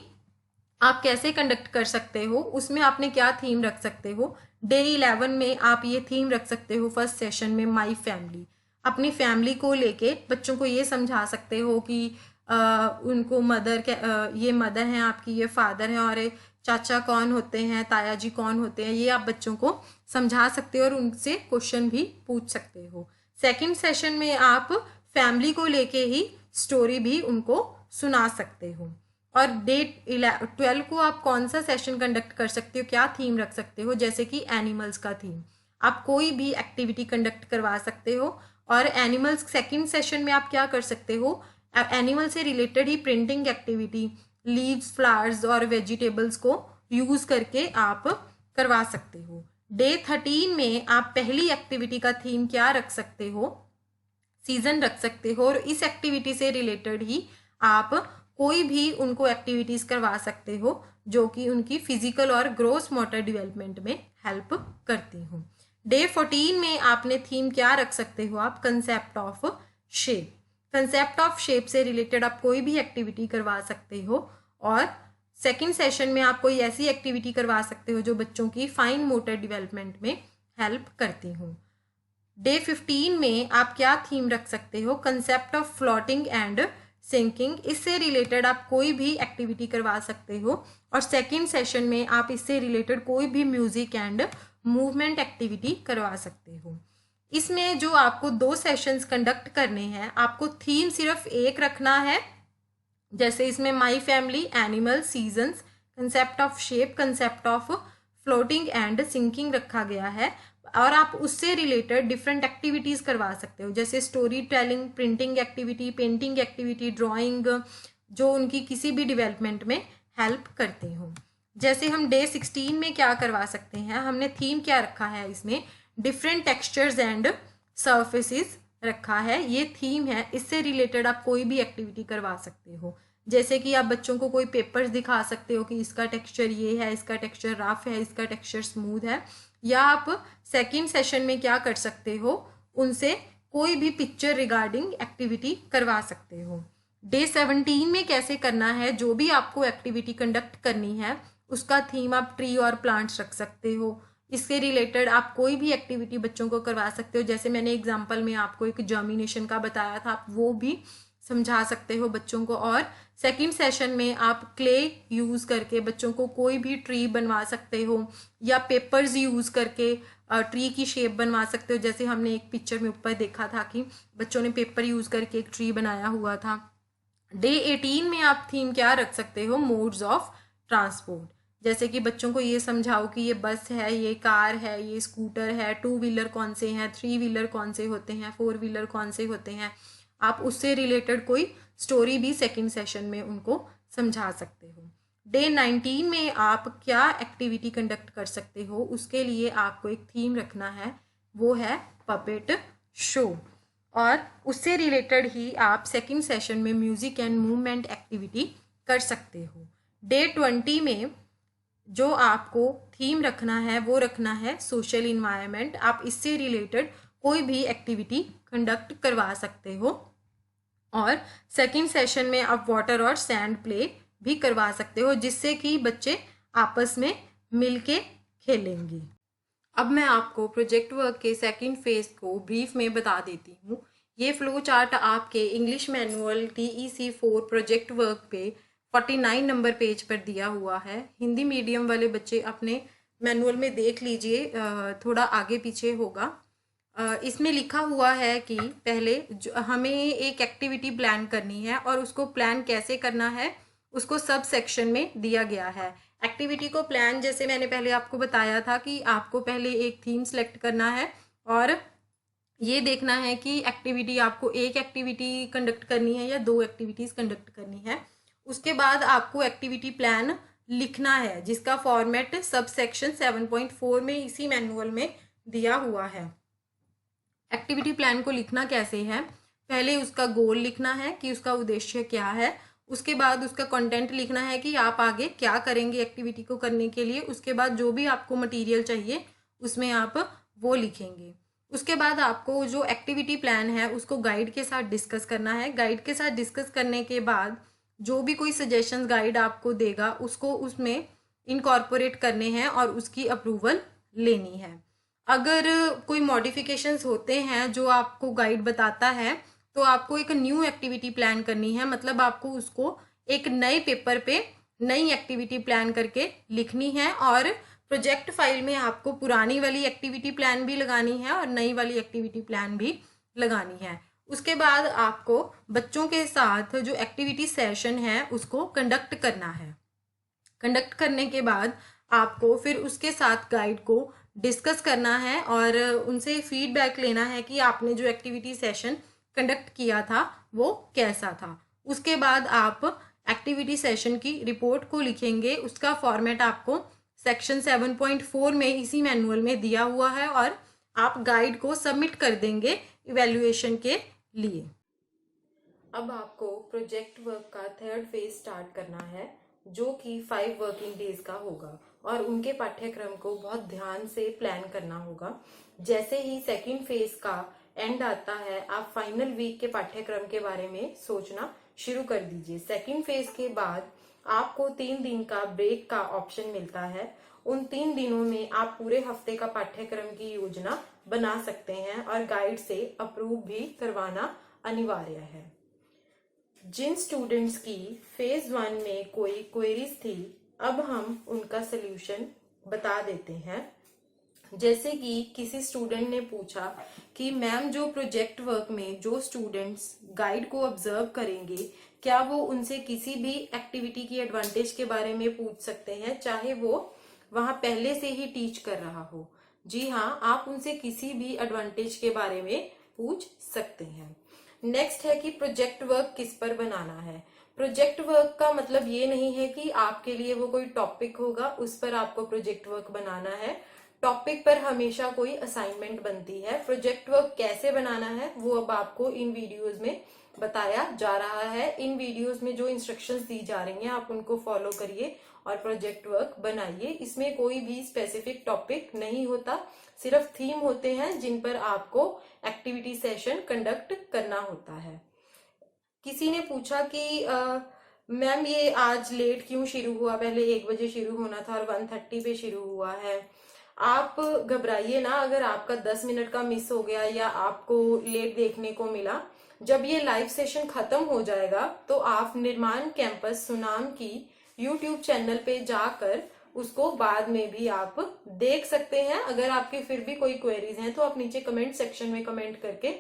आप कैसे कंडक्ट कर सकते हो, उसमें आपने क्या थीम रख सकते हो। डे 11 में आप ये थीम रख सकते हो फर्स्ट सेशन में, माई फैमिली। अपनी फैमिली को लेके बच्चों को ये समझा सकते हो कि उनको ये मदर हैं आपकी, ये फादर हैं, और चाचा कौन होते हैं, ताया जी कौन होते हैं, ये आप बच्चों को समझा सकते हो और उनसे क्वेश्चन भी पूछ सकते हो। सेकंड सेशन में आप फैमिली को लेके ही स्टोरी भी उनको सुना सकते हो। और डे 12 को आप कौन सा सेशन कंडक्ट कर सकते हो, क्या थीम रख सकते हो, जैसे कि एनिमल्स का थीम। आप कोई भी एक्टिविटी कंडक्ट करवा सकते हो। और एनिमल्स सेकंड सेशन में आप क्या कर सकते हो, एनिमल से रिलेटेड ही प्रिंटिंग एक्टिविटी, लीव्स, फ्लावर्स और वेजिटेबल्स को यूज करके आप करवा सकते हो। डे 13 में आप पहली एक्टिविटी का थीम क्या रख सकते हो, सीजन रख सकते हो, और इस एक्टिविटी से रिलेटेड ही आप कोई भी उनको एक्टिविटीज करवा सकते हो जो कि उनकी फिजिकल और ग्रोस मोटर डेवलपमेंट में हेल्प करती हो। डे 14 में आपने थीम क्या रख सकते हो, आप concept of shape. Concept of shape से रिलेटेड आप कोई भी एक्टिविटी करवा सकते हो। और सेकंड सेशन में आप कोई ऐसी एक्टिविटी करवा सकते हो जो बच्चों की फाइन मोटर डेवलपमेंट में हेल्प करती हो। डे 15 में आप क्या थीम रख सकते हो, concept of floating and sinking. इससे रिलेटेड आप कोई भी एक्टिविटी करवा सकते हो। और सेकंड सेशन में आप इससे रिलेटेड कोई भी म्यूजिक एंड मूवमेंट एक्टिविटी करवा सकते हो। इसमें जो आपको 2 सेशंस कंडक्ट करने हैं, आपको थीम सिर्फ एक रखना है। जैसे इसमें my family, animal, seasons, concept of shape, concept of floating and sinking रखा गया है। और आप उससे रिलेटेड डिफरेंट एक्टिविटीज करवा सकते हो, जैसे story telling, printing activity, painting activity, drawing, जो उनकी किसी भी डेवलपमेंट में हेल्प करते हो। जैसे हम डे 16 में क्या करवा सकते हैं, हमने थीम क्या रखा है, इसमें डिफरेंट टेक्सचर्स एंड सर्फेसिस रखा है। ये थीम है, इससे रिलेटेड आप कोई भी एक्टिविटी करवा सकते हो। जैसे कि आप बच्चों को कोई पेपर्स दिखा सकते हो कि इसका टेक्सचर ये है, इसका टेक्सचर रफ है, इसका टेक्सचर स्मूथ है। या आप सेकंड सेशन में क्या कर सकते हो, उनसे कोई भी पिक्चर रिगार्डिंग एक्टिविटी करवा सकते हो। डे 17 में कैसे करना है, जो भी आपको एक्टिविटी कंडक्ट करनी है उसका थीम आप ट्री और प्लांट्स रख सकते हो। इससे रिलेटेड आप कोई भी एक्टिविटी बच्चों को करवा सकते हो। जैसे मैंने एग्जाम्पल में आपको एक जर्मिनेशन का बताया था, आप वो भी समझा सकते हो बच्चों को। और सेकंड सेशन में आप क्ले यूज करके बच्चों को कोई भी ट्री बनवा सकते हो, या पेपर्स यूज करके ट्री की शेप बनवा सकते हो। जैसे हमने एक पिक्चर में ऊपर देखा था कि बच्चों ने पेपर यूज करके एक ट्री बनाया हुआ था। डे 18 में आप थीम क्या रख सकते हो, मोड्स ऑफ ट्रांसपोर्ट। जैसे कि बच्चों को ये समझाओ कि ये बस है, ये कार है, ये स्कूटर है, 2 व्हीलर कौन से हैं, 3 व्हीलर कौन से होते हैं, 4 व्हीलर कौन से होते हैं। आप उससे रिलेटेड कोई स्टोरी भी सेकंड सेशन में उनको समझा सकते हो। डे 19 में आप क्या एक्टिविटी कंडक्ट कर सकते हो, उसके लिए आपको एक थीम रखना है, वो है पपेट शो। और उससे रिलेटेड ही आप सेकंड सेशन में म्यूजिक एंड मूवमेंट एक्टिविटी कर सकते हो। डे 20 में जो आपको थीम रखना है वो रखना है सोशल इन्वायरमेंट। आप इससे रिलेटेड कोई भी एक्टिविटी कंडक्ट करवा सकते हो। और सेकंड सेशन में आप वाटर और सैंड प्ले भी करवा सकते हो, जिससे कि बच्चे आपस में मिलके खेलेंगे। अब मैं आपको प्रोजेक्ट वर्क के सेकंड फेज को ब्रीफ में बता देती हूँ। ये फ्लो चार्ट आपके English manual TEC4 project work पे 49 नंबर पेज पर दिया हुआ है। हिंदी मीडियम वाले बच्चे अपने मैनुअल में देख लीजिए, थोड़ा आगे पीछे होगा। इसमें लिखा हुआ है कि पहले हमें एक एक्टिविटी प्लान करनी है और उसको प्लान कैसे करना है उसको सब सेक्शन में दिया गया है। एक्टिविटी को प्लान जैसे मैंने पहले आपको बताया था कि आपको पहले एक थीम सेलेक्ट करना है और ये देखना है कि एक्टिविटी आपको एक एक्टिविटी कंडक्ट करनी है या 2 एक्टिविटीज़ कंडक्ट करनी है। उसके बाद आपको एक्टिविटी प्लान लिखना है, जिसका फॉर्मेट सब सेक्शन 7.4 में इसी मैनुअल में दिया हुआ है। एक्टिविटी प्लान को लिखना कैसे है, पहले उसका गोल लिखना है कि उसका उद्देश्य क्या है। उसके बाद उसका कंटेंट लिखना है कि आप आगे क्या करेंगे एक्टिविटी को करने के लिए। उसके बाद जो भी आपको मटेरियल चाहिए उसमें आप वो लिखेंगे। उसके बाद आपको जो एक्टिविटी प्लान है उसको गाइड के साथ डिस्कस करना है। गाइड के साथ डिस्कस करने के बाद जो भी कोई सजेशंस गाइड आपको देगा उसको उसमें इनकॉर्पोरेट करने हैं और उसकी अप्रूवल लेनी है। अगर कोई मॉडिफिकेशंस होते हैं जो आपको गाइड बताता है तो आपको एक न्यू एक्टिविटी प्लान करनी है, मतलब आपको उसको एक नए पेपर पे नई एक्टिविटी प्लान करके लिखनी है। और प्रोजेक्ट फाइल में आपको पुरानी वाली एक्टिविटी प्लान भी लगानी है और नई वाली एक्टिविटी प्लान भी लगानी है। उसके बाद आपको बच्चों के साथ जो एक्टिविटी सेशन है उसको कंडक्ट करना है। कंडक्ट करने के बाद आपको फिर उसके साथ गाइड को डिस्कस करना है और उनसे फीडबैक लेना है कि आपने जो एक्टिविटी सेशन कंडक्ट किया था वो कैसा था। उसके बाद आप एक्टिविटी सेशन की रिपोर्ट को लिखेंगे। उसका फॉर्मेट आपको सेक्शन 7.4 में इसी मैनुअल में दिया हुआ है और आप गाइड को सबमिट कर देंगे इवैल्यूएशन के लिए। अब आपको प्रोजेक्ट वर्क का थर्ड फेज स्टार्ट करना है, जो कि 5 वर्किंग डेज का होगा और उनके पाठ्यक्रम को बहुत ध्यान से प्लान करना होगा। जैसे ही सेकंड फेज का एंड आता है आप फाइनल वीक के पाठ्यक्रम के बारे में सोचना शुरू कर दीजिए। सेकंड फेज के बाद आपको 3 दिन का ब्रेक का ऑप्शन मिलता है। उन 3 दिनों में आप पूरे हफ्ते का पाठ्यक्रम की योजना बना सकते हैं और गाइड से अप्रूव भी करवाना अनिवार्य है। जिन स्टूडेंट्स की फेज 1 में कोई क्वेरीज थी, अब हम उनका सल्यूशन बता देते हैं। जैसे कि किसी स्टूडेंट ने पूछा कि मैम जो प्रोजेक्ट वर्क में जो स्टूडेंट्स गाइड को ऑब्जर्व करेंगे क्या वो उनसे किसी भी एक्टिविटी की एडवांटेज के बारे में पूछ सकते हैं, चाहे वो वहां पहले से ही टीच कर रहा हो। जी हाँ, आप उनसे किसी भी एडवांटेज के बारे में पूछ सकते हैं। नेक्स्ट है कि प्रोजेक्ट वर्क किस पर बनाना है। प्रोजेक्ट वर्क का मतलब ये नहीं है कि आपके लिए वो कोई टॉपिक होगा उस पर आपको प्रोजेक्ट वर्क बनाना है। टॉपिक पर हमेशा कोई असाइनमेंट बनती है। प्रोजेक्ट वर्क कैसे बनाना है वो अब आपको इन वीडियोस में बताया जा रहा है। इन वीडियोस में जो इंस्ट्रक्शंस दी जा रही हैं आप उनको फॉलो करिए और प्रोजेक्ट वर्क बनाइए। इसमें कोई भी स्पेसिफिक टॉपिक नहीं होता, सिर्फ थीम होते हैं जिन पर आपको एक्टिविटी सेशन कंडक्ट करना होता है। किसी ने पूछा कि मैम ये आज लेट क्यों शुरू हुआ, पहले 1 बजे शुरू होना था और 1:30 पे शुरू हुआ है। आप घबराइए ना अगर आपका 10 मिनट का मिस हो गया या आपको लेट देखने को मिला। जब ये लाइव सेशन खत्म हो जाएगा तो आप निर्माण कैंपस सुनाम की YouTube चैनल पे जाकर उसको बाद में भी आप देख सकते हैं। अगर आपके फिर भी कोई क्वेरीज हैं तो आप नीचे कमेंट सेक्शन में कमेंट करके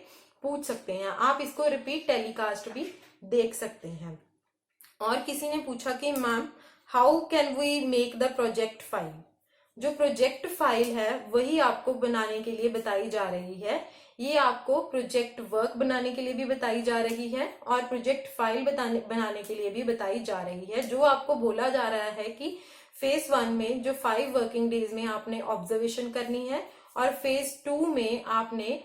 पूछ सकते हैं। आप इसको रिपीट टेलीकास्ट भी देख सकते हैं। और किसी ने पूछा कि ma'am how can we make the project file. जो प्रोजेक्ट फाइल है वही आपको बनाने के लिए बताई जा रही है। ये आपको प्रोजेक्ट वर्क बनाने के लिए भी बताई जा रही है और प्रोजेक्ट फाइल बनाने के लिए भी बताई जा रही है। जो आपको बोला जा रहा है कि फेज 1 में जो 5 वर्किंग डेज में आपने ऑब्जर्वेशन करनी है और फेज 2 में आपने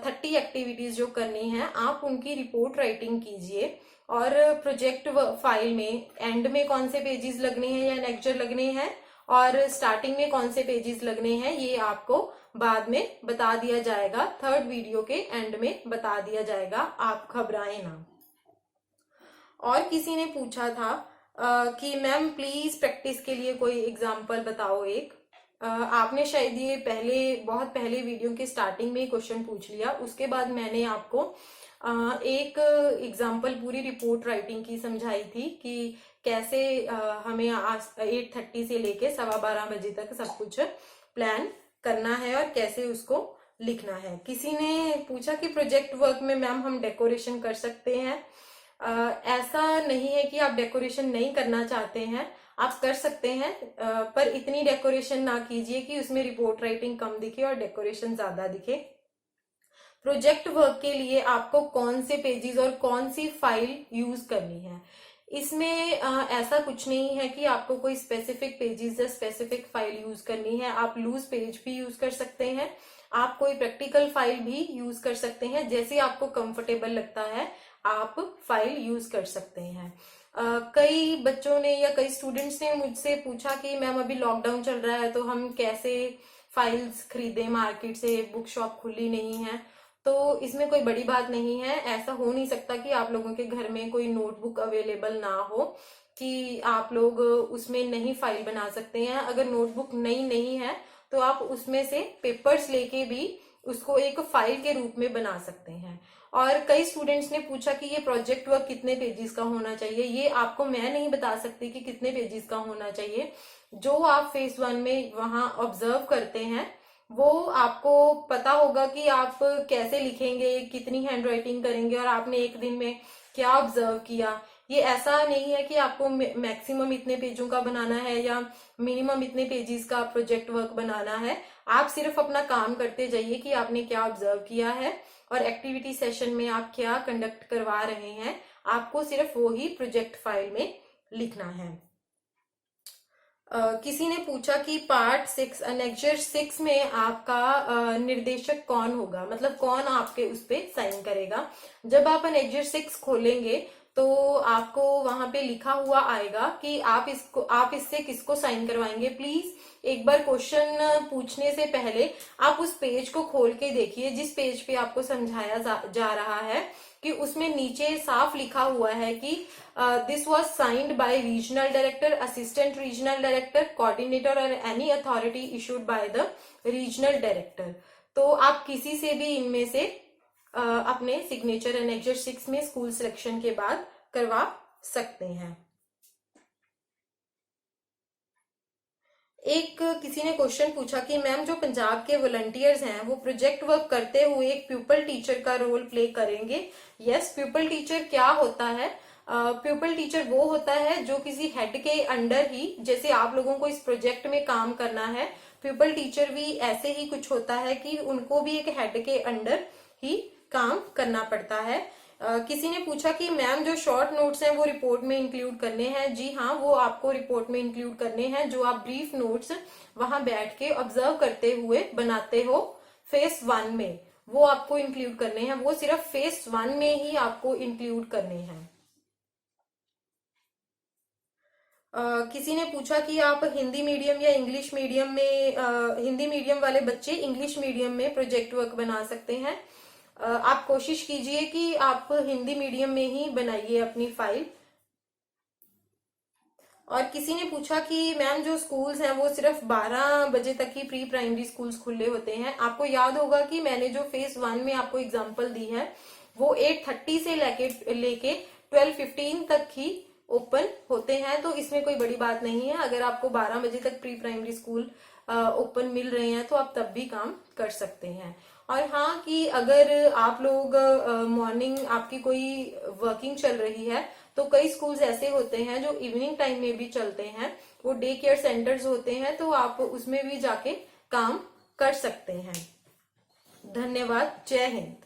30 एक्टिविटीज जो करनी है आप उनकी रिपोर्ट राइटिंग कीजिए। और प्रोजेक्ट फाइल में एंड में कौन से पेजेस लगने हैं या लेक्चर लगने हैं और स्टार्टिंग में कौन से पेजेस लगने हैं ये आपको बाद में बता दिया जाएगा। थर्ड वीडियो के एंड में बता दिया जाएगा, आप घबराएं ना। और किसी ने पूछा था कि मैम प्लीज प्रैक्टिस के लिए कोई एग्जाम्पल बताओ एक। आपने शायद ये बहुत पहले वीडियो के स्टार्टिंग में क्वेश्चन पूछ लिया, उसके बाद मैंने आपको एक एग्जाम्पल पूरी रिपोर्ट राइटिंग की समझाई थी कि कैसे हमें 8:30 से लेके 12:15 बजे तक सब कुछ प्लान करना है और कैसे उसको लिखना है। किसी ने पूछा कि प्रोजेक्ट वर्क में मैम हम डेकोरेशन कर सकते हैं। ऐसा नहीं है कि आप डेकोरेशन नहीं करना चाहते हैं, आप कर सकते हैं, पर इतनी डेकोरेशन ना कीजिए कि उसमें रिपोर्ट राइटिंग कम दिखे और डेकोरेशन ज्यादा दिखे। प्रोजेक्ट वर्क के लिए आपको कौन से पेजेस और कौन सी फाइल यूज करनी है, इसमें ऐसा कुछ नहीं है कि आपको कोई स्पेसिफिक पेजेस या स्पेसिफिक फाइल यूज करनी है। आप लूज पेज भी यूज कर सकते हैं, आप कोई प्रैक्टिकल फाइल भी यूज कर सकते हैं, जैसे आपको कंफर्टेबल लगता है आप फाइल यूज कर सकते हैं। कई बच्चों ने या कई स्टूडेंट्स ने मुझसे पूछा कि मैम अभी लॉकडाउन चल रहा है तो हम कैसे फाइल्स खरीदें, मार्केट से बुक शॉप खुली नहीं है। तो इसमें कोई बड़ी बात नहीं है, ऐसा हो नहीं सकता कि आप लोगों के घर में कोई नोटबुक अवेलेबल ना हो कि आप लोग उसमें नहीं फाइल बना सकते हैं। अगर नोटबुक नहीं है तो आप उसमें से पेपर्स लेके भी उसको एक फाइल के रूप में बना सकते हैं। और कई स्टूडेंट्स ने पूछा कि ये प्रोजेक्ट वर्क कितने पेजेस का होना चाहिए। ये आपको मैं नहीं बता सकती कि कितने पेजेस का होना चाहिए। जो आप फेज 1 में वहां ऑब्जर्व करते हैं वो आपको पता होगा कि आप कैसे लिखेंगे, कितनी हैंड राइटिंग करेंगे और आपने एक दिन में क्या ऑब्जर्व किया। ये ऐसा नहीं है कि आपको मैक्सिमम इतने पेजों का बनाना है या मिनिमम इतने पेजेस का प्रोजेक्ट वर्क बनाना है। आप सिर्फ अपना काम करते जाइए कि आपने क्या ऑब्जर्व किया है और एक्टिविटी सेशन में आप क्या कंडक्ट करवा रहे हैं, आपको सिर्फ वो ही प्रोजेक्ट फाइल में लिखना है। किसी ने पूछा कि पार्ट 6 लेक्चर 6 में आपका निर्देशक कौन होगा, मतलब कौन आपके उस पे साइन करेगा। जब आप लेक्चर 6 खोलेंगे तो आपको वहां पे लिखा हुआ आएगा कि आप इससे किसको साइन करवाएंगे। प्लीज एक बार क्वेश्चन पूछने से पहले आप उस पेज को खोल के देखिए जिस पेज पे आपको समझाया जा रहा है कि उसमें नीचे साफ लिखा हुआ है कि this was signed by regional director, assistant regional director, coordinator और any authority issued by the regional director. तो आप किसी से भी इनमें से अपने सिग्नेचर एनेक्चर 6 में स्कूल सिलेक्शन के बाद करवा सकते हैं। एक किसी ने क्वेश्चन पूछा कि मैम जो पंजाब के वॉलंटियर्स हैं वो प्रोजेक्ट वर्क करते हुए एक प्यूपल टीचर का रोल प्ले करेंगे। यस, प्यूपल टीचर क्या होता है? प्यूपल टीचर वो होता है जो किसी हेड के अंडर ही, जैसे आप लोगों को इस प्रोजेक्ट में काम करना है, प्यूपल टीचर भी ऐसे ही कुछ होता है कि उनको भी एक हेड के अंडर ही काम करना पड़ता है। किसी ने पूछा कि मैम जो शॉर्ट नोट्स हैं वो रिपोर्ट में इंक्लूड करने हैं। जी हाँ, वो आपको रिपोर्ट में इंक्लूड करने हैं। जो आप ब्रीफ नोट्स वहां बैठ के ऑब्जर्व करते हुए बनाते हो फेज 1 में, वो आपको इंक्लूड करने हैं। वो सिर्फ फेज 1 में ही आपको इंक्लूड करने हैं। किसी ने पूछा कि आप हिंदी मीडियम या इंग्लिश मीडियम में, हिंदी मीडियम वाले बच्चे इंग्लिश मीडियम में प्रोजेक्ट वर्क बना सकते हैं। आप कोशिश कीजिए कि आप हिंदी मीडियम में ही बनाइए अपनी फाइल। और किसी ने पूछा कि मैम जो स्कूल्स हैं वो सिर्फ 12 बजे तक ही प्री प्राइमरी स्कूल्स खुले होते हैं। आपको याद होगा कि मैंने जो फेज 1 में आपको एग्जांपल दी है वो 8:30 से लेके 12:15 तक ही ओपन होते हैं। तो इसमें कोई बड़ी बात नहीं है। अगर आपको 12 बजे तक प्री प्राइमरी स्कूल ओपन मिल रहे हैं तो आप तब भी काम कर सकते हैं। और हाँ कि अगर आप लोग मॉर्निंग आपकी कोई वर्किंग चल रही है तो कई स्कूल्स ऐसे होते हैं जो इवनिंग टाइम में भी चलते हैं, वो डे केयर सेंटर्स होते हैं, तो आप उसमें भी जाके काम कर सकते हैं। धन्यवाद। जय हिंद।